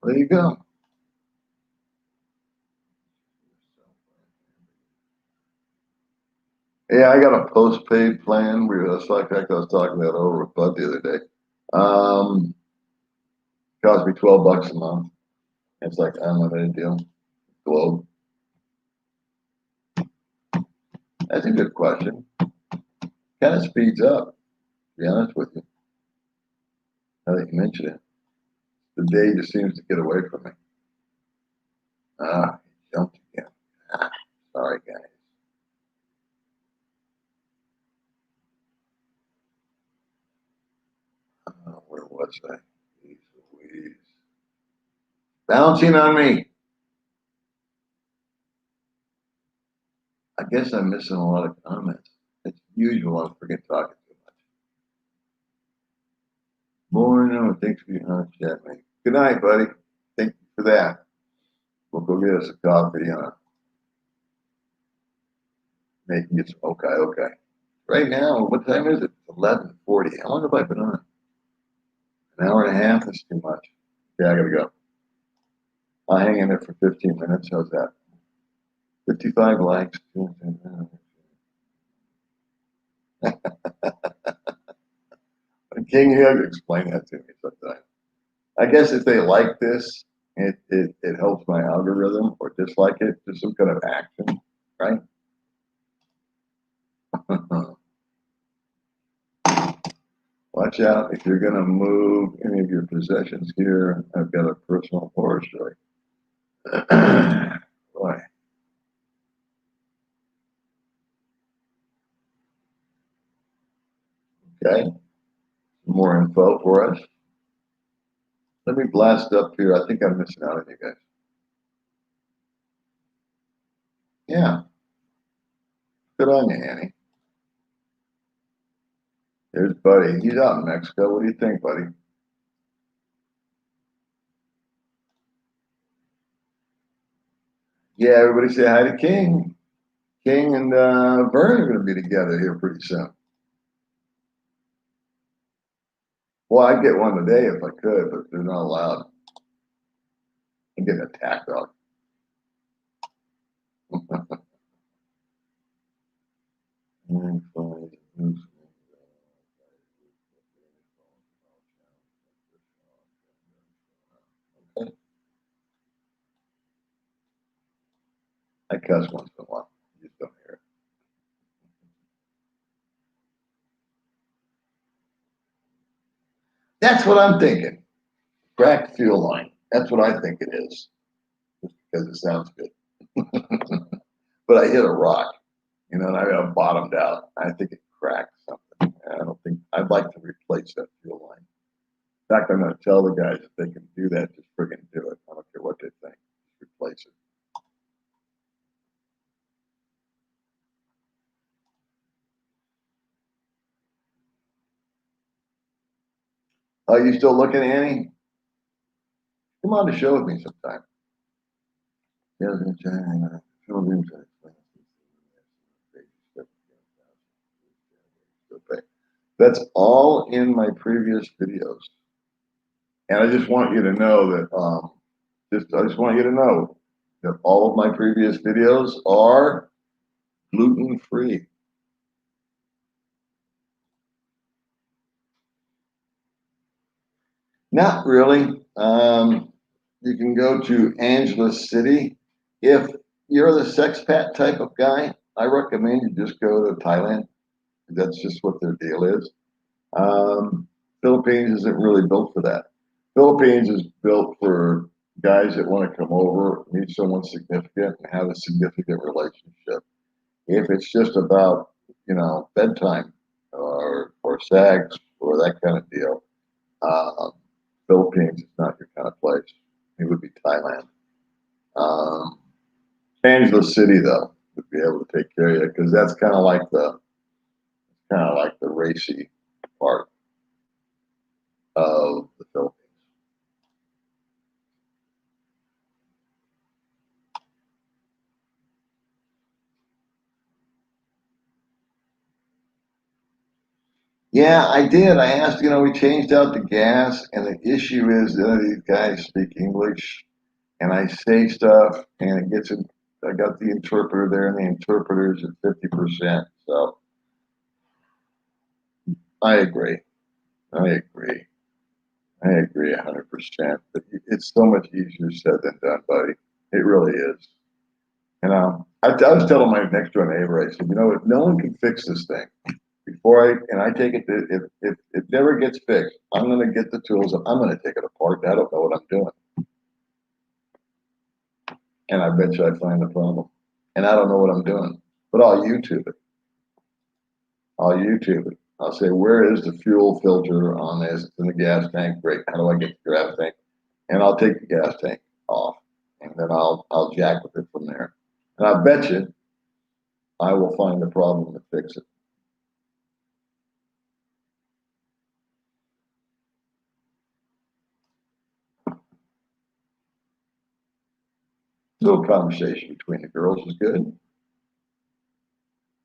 There you go. Yeah, I got a postpaid plan. That's like I was talking that over with Bud the other day. Um, Cost me $12 a month. It's like unlimited deal. Globe. That's a good question. Kind of speeds up, to be honest with you. Now that you mention it, the day just seems to get away from me. Ah, he jumped again. Ah, sorry, guys. Where was I? Jeez Louise. Bouncing on me. I guess I'm missing a lot of comments. It's usual. I forget talking too much. Morning. Thanks for your chat, mate. Good night, buddy. Thank you for that. We'll go get us a coffee. Making it. Okay, okay. Right now, what time is it? 11:40. How long have I been on? An hour and a half? That's too much. Yeah, I gotta go. I'll hang in there for 15 minutes. How's that? 55 likes. King, you have to explain that to me sometime. I guess if they like this, it helps my algorithm, or dislike it, just some kind of action, right? Watch out if you're going to move any of your possessions here. I've got a personal horror story. Boy. Okay. More info for us. Let me blast up here. I think I'm missing out on you guys. Yeah. Good on you, Annie. There's Buddy. He's out in Mexico. What do you think, buddy? Yeah, everybody say hi to King. King and Vern are going to be together here pretty soon. Well, I'd get one today if I could, but they're not allowed. I'm getting attacked dog. I cuss once in a while. You just don't hear it. That's what I'm thinking. Cracked fuel line. That's what I think it is. Just because it sounds good. But I hit a rock, and I bottomed out. I think it cracked something. I don't think I'd like to replace that fuel line. In fact, I'm going to tell the guys if they can do that, just friggin' do it. I don't care what they think. Just replace it. Oh, you still looking, Annie? Come on to show with me sometime. That's all in my previous videos. And I just want you to know that I just want you to know that all of my previous videos are gluten free. Not really. You can go to Angela City. If you're the sexpat type of guy, I recommend you just go to Thailand. That's just what their deal is. Philippines isn't really built for that. Philippines is built for guys that want to come over, meet someone significant, and have a significant relationship. If it's just about, bedtime or sex or that kind of deal, uh, Philippines is not your kind of place. It would be Thailand. Um, Angeles City though would be able to take care of you because that's kind of like the racy part of the Philippines. Yeah, I did. I asked, we changed out the gas, and the issue is none of these guys speak English, and I say stuff, and I got the interpreter there, and the interpreter's at 50%. So I agree. I agree. I agree 100%. But it's so much easier said than done, buddy. It really is. You know, I was telling my next door neighbor, I said, you know, if no one can fix this thing before I take it, if it never gets fixed, I'm going to get the tools and I'm going to take it apart. I don't know what I'm doing. And I bet you I find the problem. And I don't know what I'm doing, but I'll YouTube it. I'll YouTube it. I'll say, where is the fuel filter on this? It's in the gas tank. Great. How do I get the gas tank? And I'll take the gas tank off, and then I'll jack with it from there. And I bet you I will find the problem and fix it. Little conversation between the girls is good.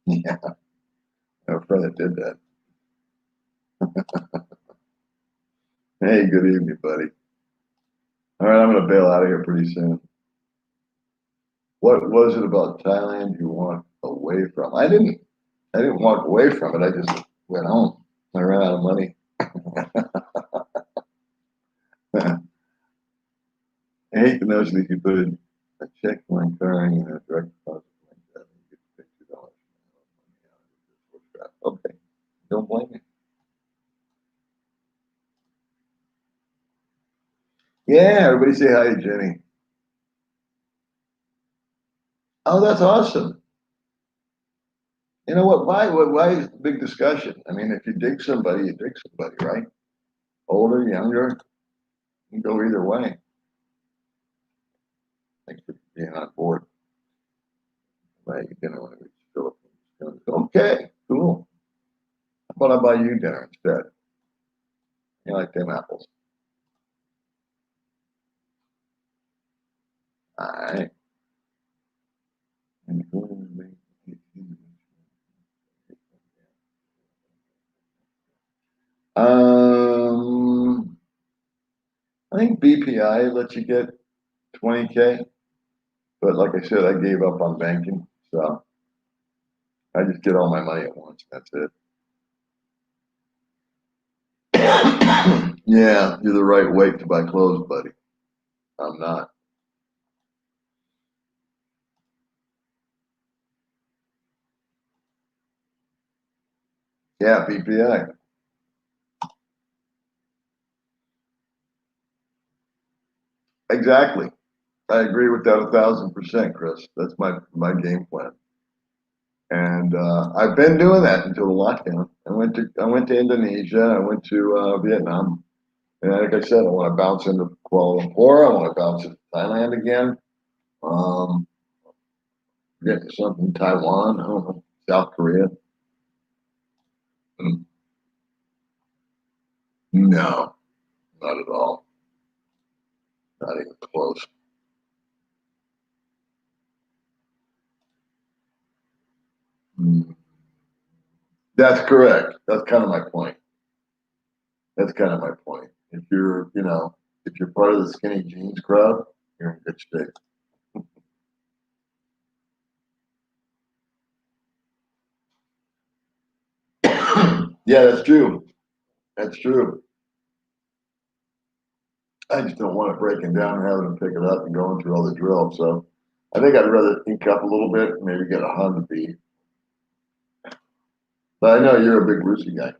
Yeah, I have a friend that did that. Hey, good evening, buddy. All right, I'm going to bail out of here pretty soon. What was it about Thailand you want away from? I didn't walk away from it. I just went home. I ran out of money. I hate the notion that you put in a check for incurring and a direct deposit like that and you get $50. Okay, don't blame me. Yeah, everybody say hi to Jenny. Oh, that's awesome. You know what? Why is the big discussion? I mean, if you dig somebody, you dig somebody, right? Older, younger, you can go either way. Thanks for being on board. Like, you know, when it's Philippines. Okay, cool. How about I buy you dinner instead? You like them apples? All right. I think BPI lets you get 20K, but like I said, I gave up on banking, so I just get all my money at once. That's it. Yeah, you're the right weight to buy clothes, buddy. I'm not. Yeah, BPI. Exactly. I agree with that 1,000%, Chris. That's my game plan. And I've been doing that until the lockdown. I went to Indonesia. I went to Vietnam. And like I said, I want to bounce into Kuala Lumpur. I want to bounce into Thailand again. Um, get to something Taiwan. I don't know, South Korea. Mm, no, not at all. Not even close. Mm. That's correct. That's kind of my point. That's kind of my point. If you're, if you're part of the skinny jeans crowd, you're in good shape. Yeah, that's true. That's true. I just don't want it breaking down and having to pick it up and going through all the drill. So I think I'd rather ink up a little bit and maybe get a Honda beat. But I know you're a big Lucy guy.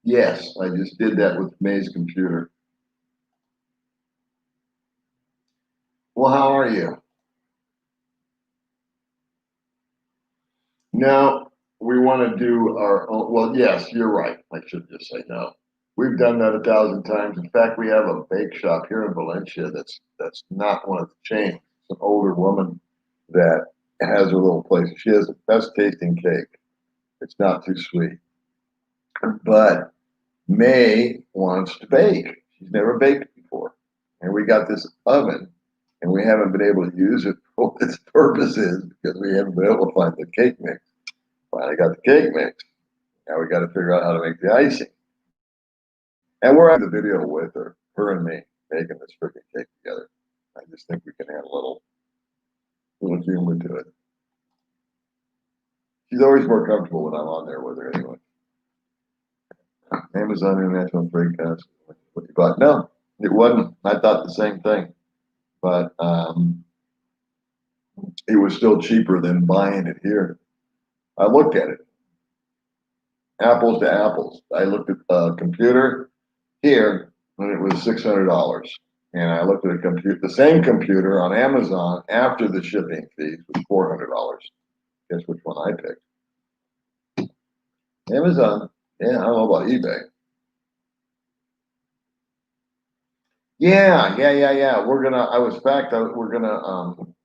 Yes, I just did that with May's computer. Well, how are you? No, we want to do our own. Well, yes, you're right. I should just say no. We've done that 1,000 times. In fact, we have a bake shop here in Valencia that's not one of the chains. It's an older woman that has her little place. She has the best tasting cake. It's not too sweet. But May wants to bake. She's never baked before. And we got this oven and we haven't been able to use it for its purposes because we haven't been able to find the cake mix. Finally got the cake mix. Now we got to figure out how to make the icing. And we're on the video with her and me, making this freaking cake together. I just think we can add a little humor to it. She's always more comfortable when I'm on there with her anyway. Amazon International Freight Cost. What you bought? No, it wasn't. I thought the same thing, but it was still cheaper than buying it here. I looked at it, apples to apples. I looked at a computer here, and it was $600. And I looked at a computer, the same computer on Amazon after the shipping fees was $400. Guess which one I picked? Amazon. Yeah, I don't know about eBay. Yeah. We're gonna. I was fact. We're gonna.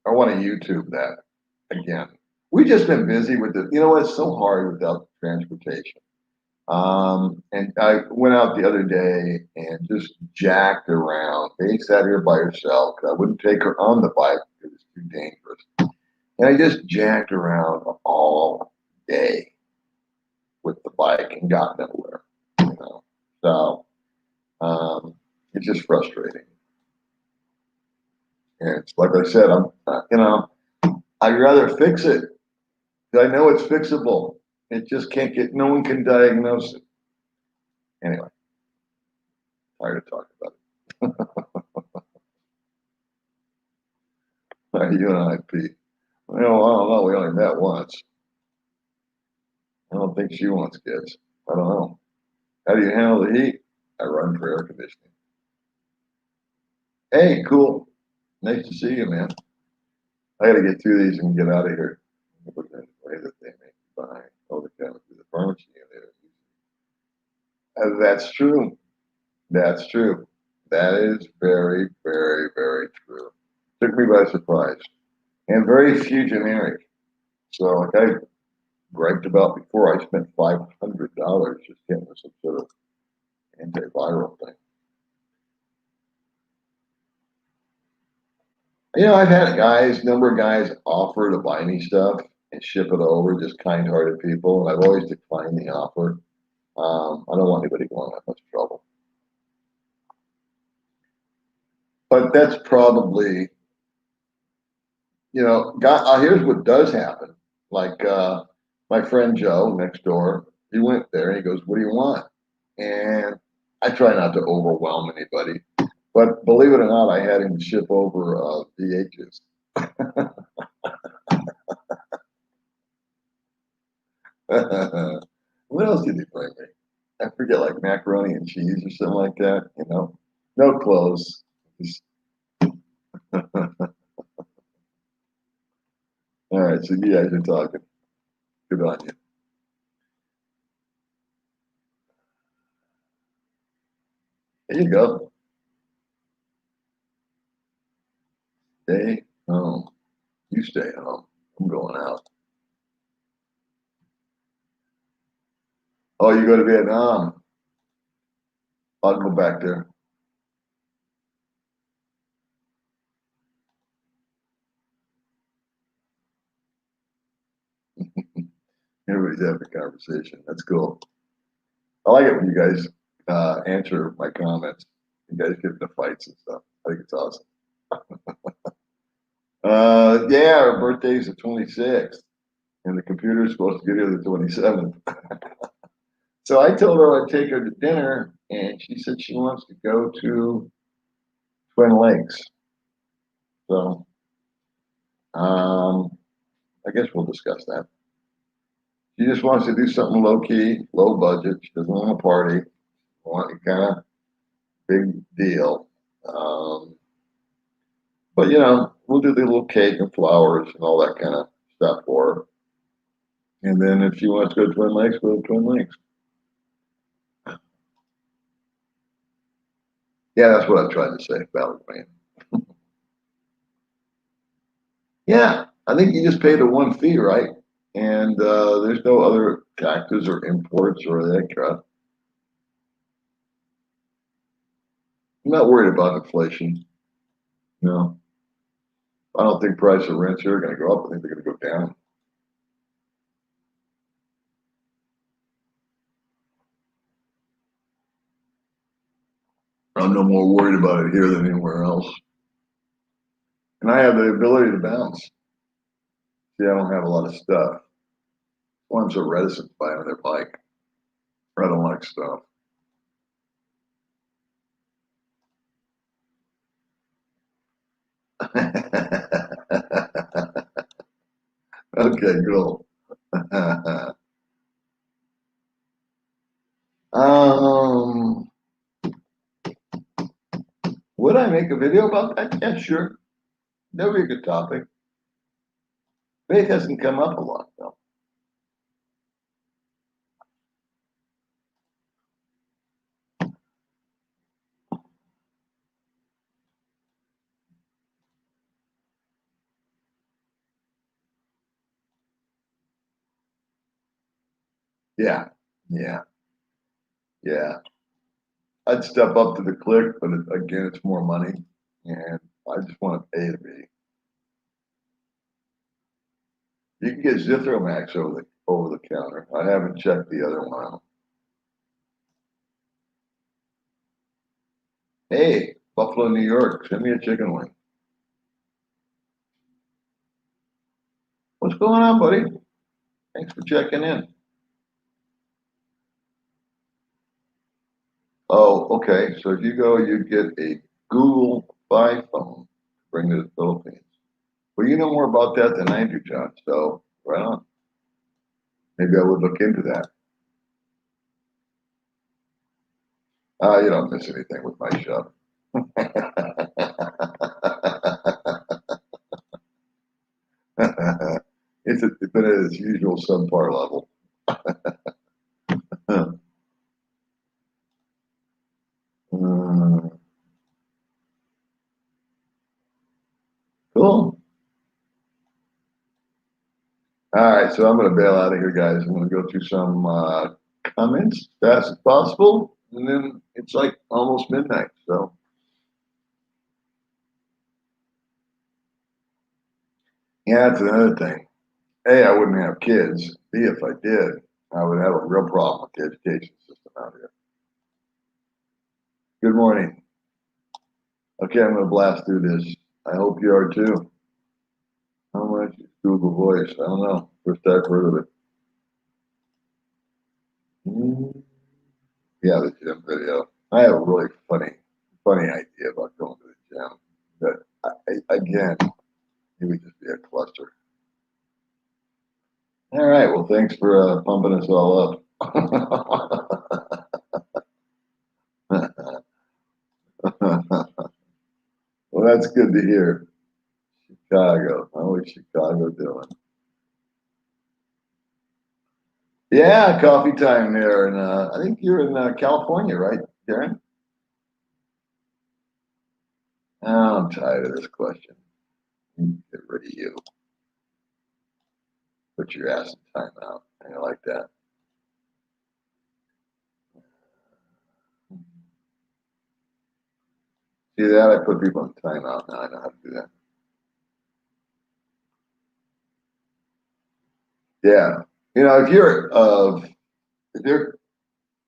I want to YouTube that again. We've just been busy with it. You know, it's so hard without transportation. And I went out the other day and just jacked around. They sat here by herself because I wouldn't take her on the bike because it's too dangerous. And I just jacked around all day with the bike and got nowhere. You know, so it's just frustrating. And it's like I said, I'd rather fix it. I know it's fixable. It just can't get. No one can diagnose it. Anyway, tired of talking about it. You and I, Pete. Well, I don't know. We only met once. I don't think she wants kids. I don't know. How do you handle the heat? I run for air conditioning. Hey, cool. Nice to see you, man. I got to get through these and get out of here. Look at the way that they make you buy. Oh, they're coming through the pharmacy in there. That's true. That's true. That is very, very, very true. Took me by surprise. And very few generic. So, like I griped about before, I spent $500 just getting some sort of antiviral thing. You know, I've had number of guys offer to buy me stuff and ship it over, just kind-hearted people, and I've always declined the offer. I don't want anybody going that much trouble. But that's probably, here's what does happen. Like my friend Joe next door, he went there and he goes, "What do you want?" And I try not to overwhelm anybody, but believe it or not, I had him ship over VHs. What else did he bring me? I forget, like macaroni and cheese or something like that. No clothes. Just, all right, so you guys are talking. Good on you. There you go. Stay home. You stay home. I'm going out. Oh, you go to Vietnam. I'll go back there. Everybody's having a conversation. That's cool. I like it when you guys answer my comments. You guys get into fights and stuff. I think it's awesome. Yeah, our birthday's the 26th, and the computer's supposed to get here the 27th. So I told her I'd take her to dinner, and she said she wants to go to Twin Lakes. So I guess we'll discuss that. She just wants to do something low key, low budget. She doesn't want to party. Want a kind of big deal. But we'll do the little cake and flowers and all that kind of stuff for her. And then if she wants to go to Twin Lakes, go to Twin Lakes. Yeah, that's what I tried to say, Valley Man. Yeah, I think you just pay the one fee, right? And there's no other taxes or imports or that crap. I'm not worried about inflation. No, I don't think price of rents here are going to go up. I think they're going to go down. I'm no more worried about it here than anywhere else. And I have the ability to bounce. See, I don't have a lot of stuff. Well, I'm so reticent to buy another bike. I don't like stuff. Okay, cool. um, would I make a video about that? Yeah, sure. That would be a good topic. Faith hasn't come up a lot, though. Yeah, yeah, yeah. I'd step up to the click, but again, it's more money, and I just want to pay to be. You can get Zithromax over the counter. I haven't checked the other one out. Hey, Buffalo, New York, send me a chicken wing. What's going on, buddy? Thanks for checking in. Oh, okay. So if you go, you get a Google Fi phone to bring to the Philippines. Well, you know more about that than I do, John. So right on. Maybe I would look into that. You don't miss anything with my shop. It's been at its usual subpar level. Cool. All right, so I'm going to bail out of here, guys. I'm going to go through some comments as fast as possible, and then it's like almost midnight. So, yeah, that's another thing. A, I wouldn't have kids. B, if I did, I would have a real problem with the education system out here. Good morning. Okay, I'm going to blast through this. I hope you are too. How much is Google Voice? I don't know. First I've heard of it. Yeah, the gym video. I have a really funny idea about going to the gym. But again, it would just be a cluster. All right. Well, thanks for pumping us all up. Well, that's good to hear. Chicago. How is Chicago doing? Yeah, coffee time there. And I think you're in California, right, Darren? Oh, I'm tired of this question. Get rid of you. Put your ass in timeout. I like that. See that? I put people in timeout now. I know how to do that. Yeah. You know, if you're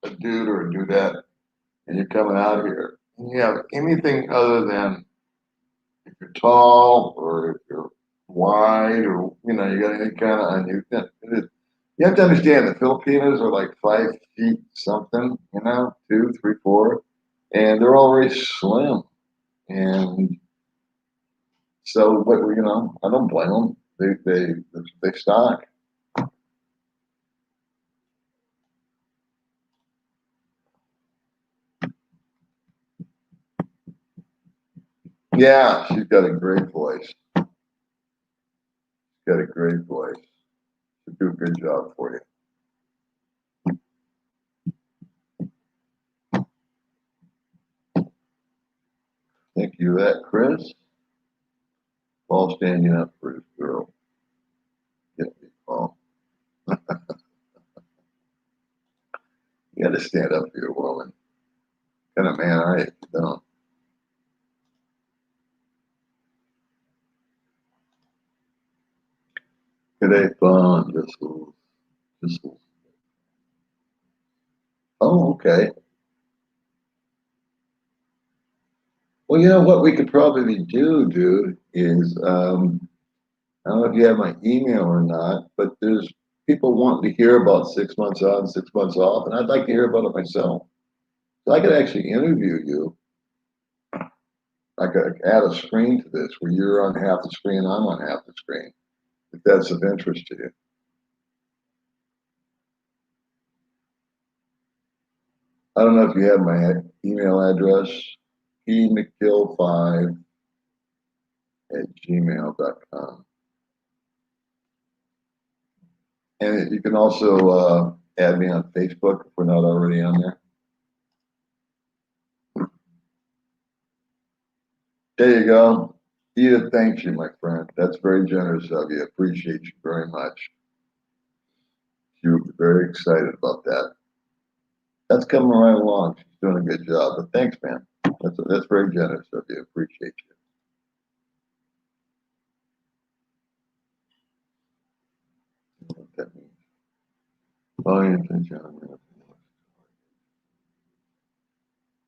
a dude or a dudette and you're coming out here, and you have anything other than if you're tall or if you're wide or you got any kind of you have to understand the Filipinos are like 5 feet something, 2, 3, 4, and they're all very slim. And so, but I don't blame them. They stock. Yeah, she's got a great voice. She's got a great voice. She'll do a good job for you. Thank you for that, Chris. Paul standing up for his girl. Get me, Paul. You got to stand up for your woman. What kind of man are you if you don't? Today, fun, just. Oh, okay. Well, you know what we could probably do, dude, is I don't know if you have my email or not, but there's people want to hear about 6 months on, 6 months off, and I'd like to hear about it myself. So I could actually interview you. I could add a screen to this where you're on half the screen, I'm on half the screen, if that's of interest to you. I don't know if you have my email address, pmcgill5@gmail.com. And you can also add me on Facebook if we're not already on there. There you go. Edith, thanks you, my friend. That's very generous of you. Appreciate you very much. You're very excited about that. That's coming right along. She's doing a good job. But thanks, man. That's very generous of you. Appreciate you. What that means. Oh, yeah,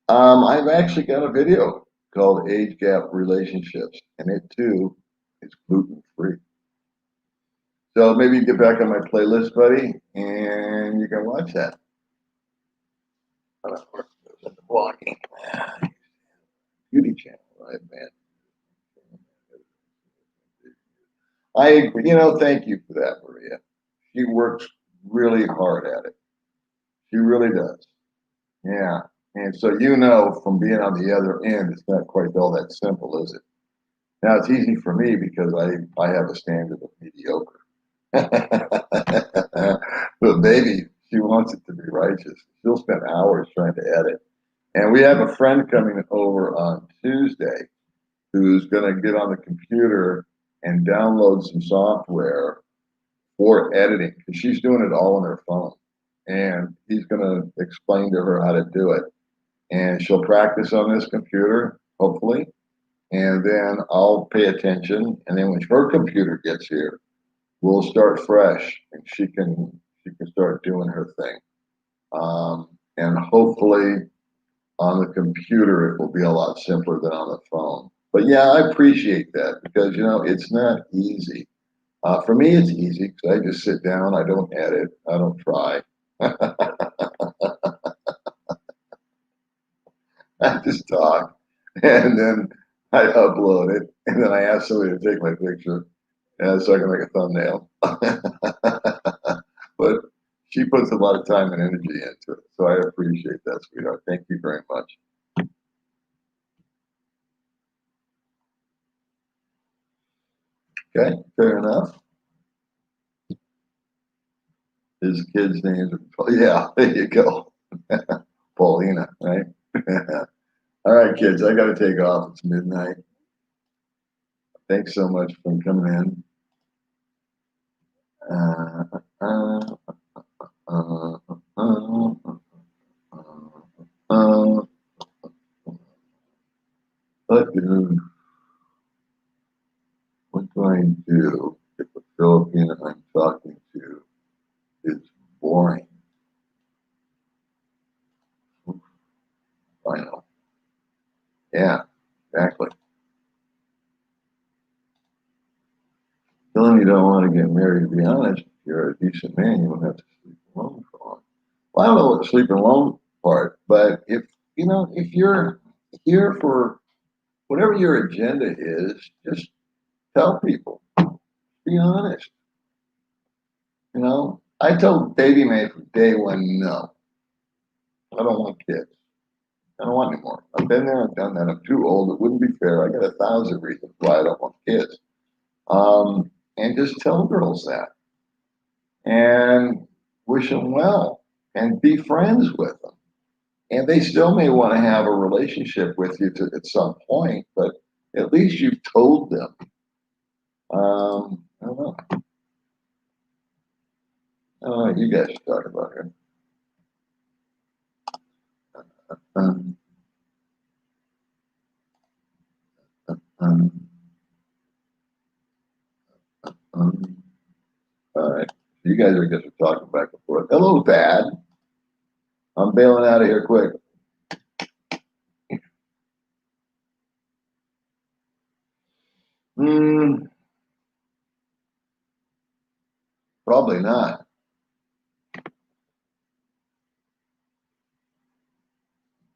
I've actually got a video called Age Gap Relationships, and it too is gluten free. So maybe you get back on my playlist, buddy, and you can watch that. Walking beauty channel, right, man? Thank you for that, Maria. She works really hard at it. She really does. Yeah. And so from being on the other end, it's not quite all that simple, is it? Now it's easy for me because I have a standard of mediocre. But baby, she wants it to be righteous. She'll spend hours trying to edit. And we have a friend coming over on Tuesday who's going to get on the computer and download some software for editing because she's doing it all on her phone. And he's going to explain to her how to do it. And she'll practice on this computer, hopefully. And then I'll pay attention. And then when her computer gets here, we'll start fresh and she can start doing her thing. And hopefully on the computer, it will be a lot simpler than on the phone. But yeah, I appreciate that because, it's not easy. For me, it's easy because I just sit down. I don't edit. I don't try. I just talk and then I upload it. And then I ask somebody to take my picture so I can make a thumbnail. But she puts a lot of time and energy into it. So I appreciate that, sweetheart. Thank you very much. Okay, fair enough. His kids' names are, yeah, there you go. Paulina, right? All right, kids, I got to take off. It's midnight. Thanks so much for coming in. What do I do if a Filipino I'm talking to is boring? I know. Yeah, exactly. Telling you don't want to get married, to be honest, if you're a decent man, you won't have to sleep alone for long. Well, I don't know what the sleeping alone part, but if you're here for whatever your agenda is, just tell people. Be honest. I told Baby May from day one, no, I don't want kids. I don't want any more. I've been there, I've done that. I'm too old. It wouldn't be fair. I got 1,000 reasons why I don't want kids. And just tell girls that and wish them well and be friends with them. And they still may want to have a relationship with you at some point, but at least you've told them. I don't know. I don't know what you guys should talk about here. All right. You guys are just talking back and forth. Hello, Dad. I'm bailing out of here quick. Probably not.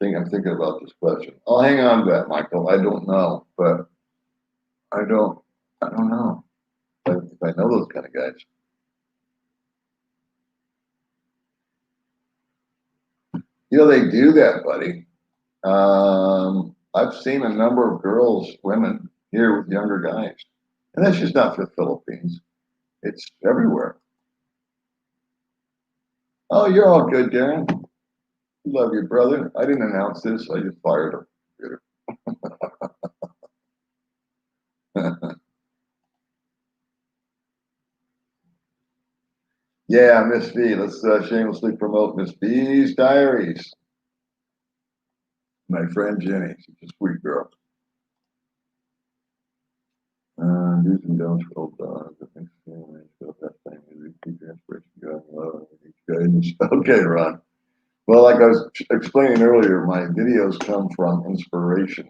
I'm thinking about this question. I'll hang on to that, Michael. I don't know, but I don't know if I know those kind of guys. You know, they do that, buddy. I've seen a number of girls, women here with younger guys, and that's just not for the Philippines. It's everywhere. Oh, you're all good, Darren. Love you, brother. I didn't announce this. I just fired her. Yeah, Miss V. Let's shamelessly promote Miss V's Diaries. My friend Jenny. She's a sweet girl. Do's and don'ts for old dogs. I think that thing is keep your inspiration going. Love, guidance. Okay, Ron. Well, like I was explaining earlier, my videos come from inspiration.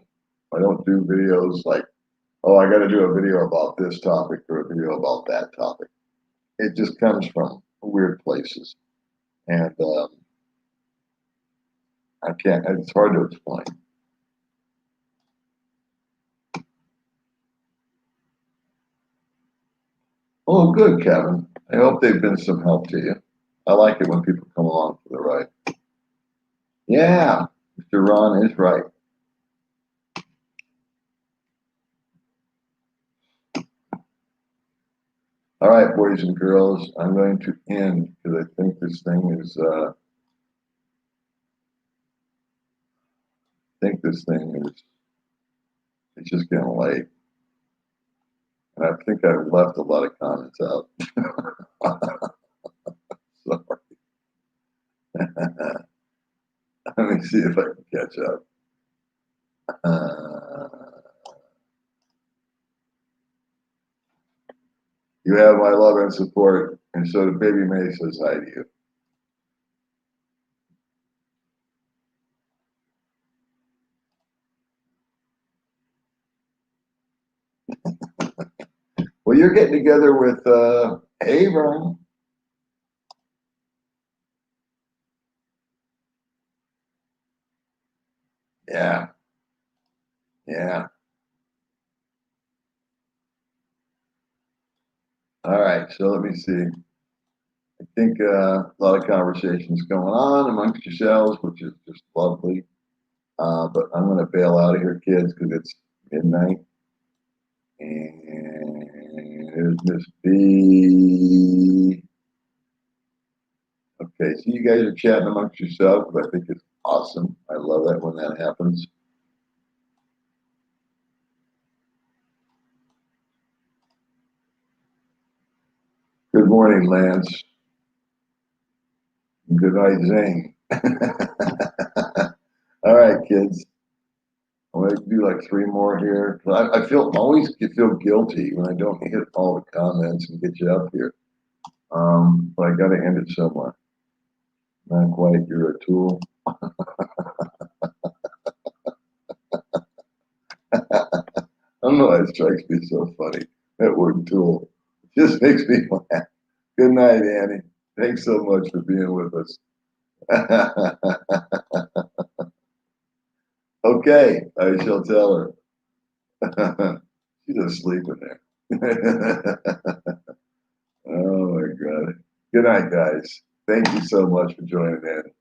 I don't do videos like, oh, I got to do a video about this topic or a video about that topic. It just comes from weird places. And I can't, it's hard to explain. Oh, good, Kevin. I hope they've been some help to you. I like it when people come along for the ride. Yeah, Mr. Ron is right. All right, boys and girls, I'm going to end because I think this thing is, it's just getting late. And I think I've left a lot of comments out. Sorry. Let me see if I can catch up. You have my love and support, and so the baby May says hi to you. Well, you're getting together with Avon. Yeah. Yeah. All right. So let me see. I think a lot of conversations going on amongst yourselves, which is just lovely. But I'm going to bail out of here, kids, because it's midnight. And there's Miss B. Okay, so you guys are chatting amongst yourselves, but I think it's awesome. I love that when that happens. Good morning, Lance. Good night, Zane. All right, kids. I'm going to do like 3 more here. I always feel guilty when I don't hit all the comments and get you up here. But I got to end it somewhere. Not quite. You're a tool. I don't know why it strikes me so funny. That word tool. It just makes me laugh. Good night, Annie. Thanks so much for being with us. Okay, I shall tell her. She's asleep in there. Oh my God. Good night, guys. Thank you so much for joining in.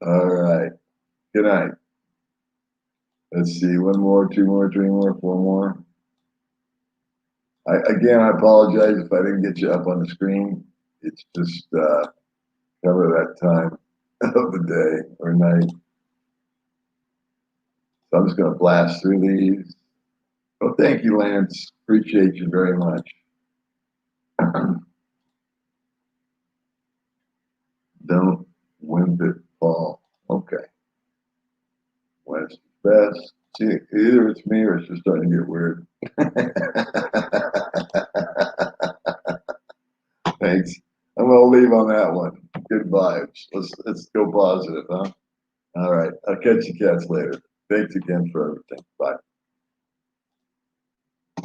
All right. Good night. Let's see. 1 more, 2 more, 3 more, 4 more. I apologize if I didn't get you up on the screen. It's just cover that time of the day or night. So I'm just going to blast through these. Well, thank you, Lance. Appreciate you very much. Don't wimp it, fall. Okay. West best. See, either it's me or it's just starting to get weird. Thanks. I'm gonna leave on that one. Good vibes. Let's go positive, huh? All right. I'll catch you cats later. Thanks again for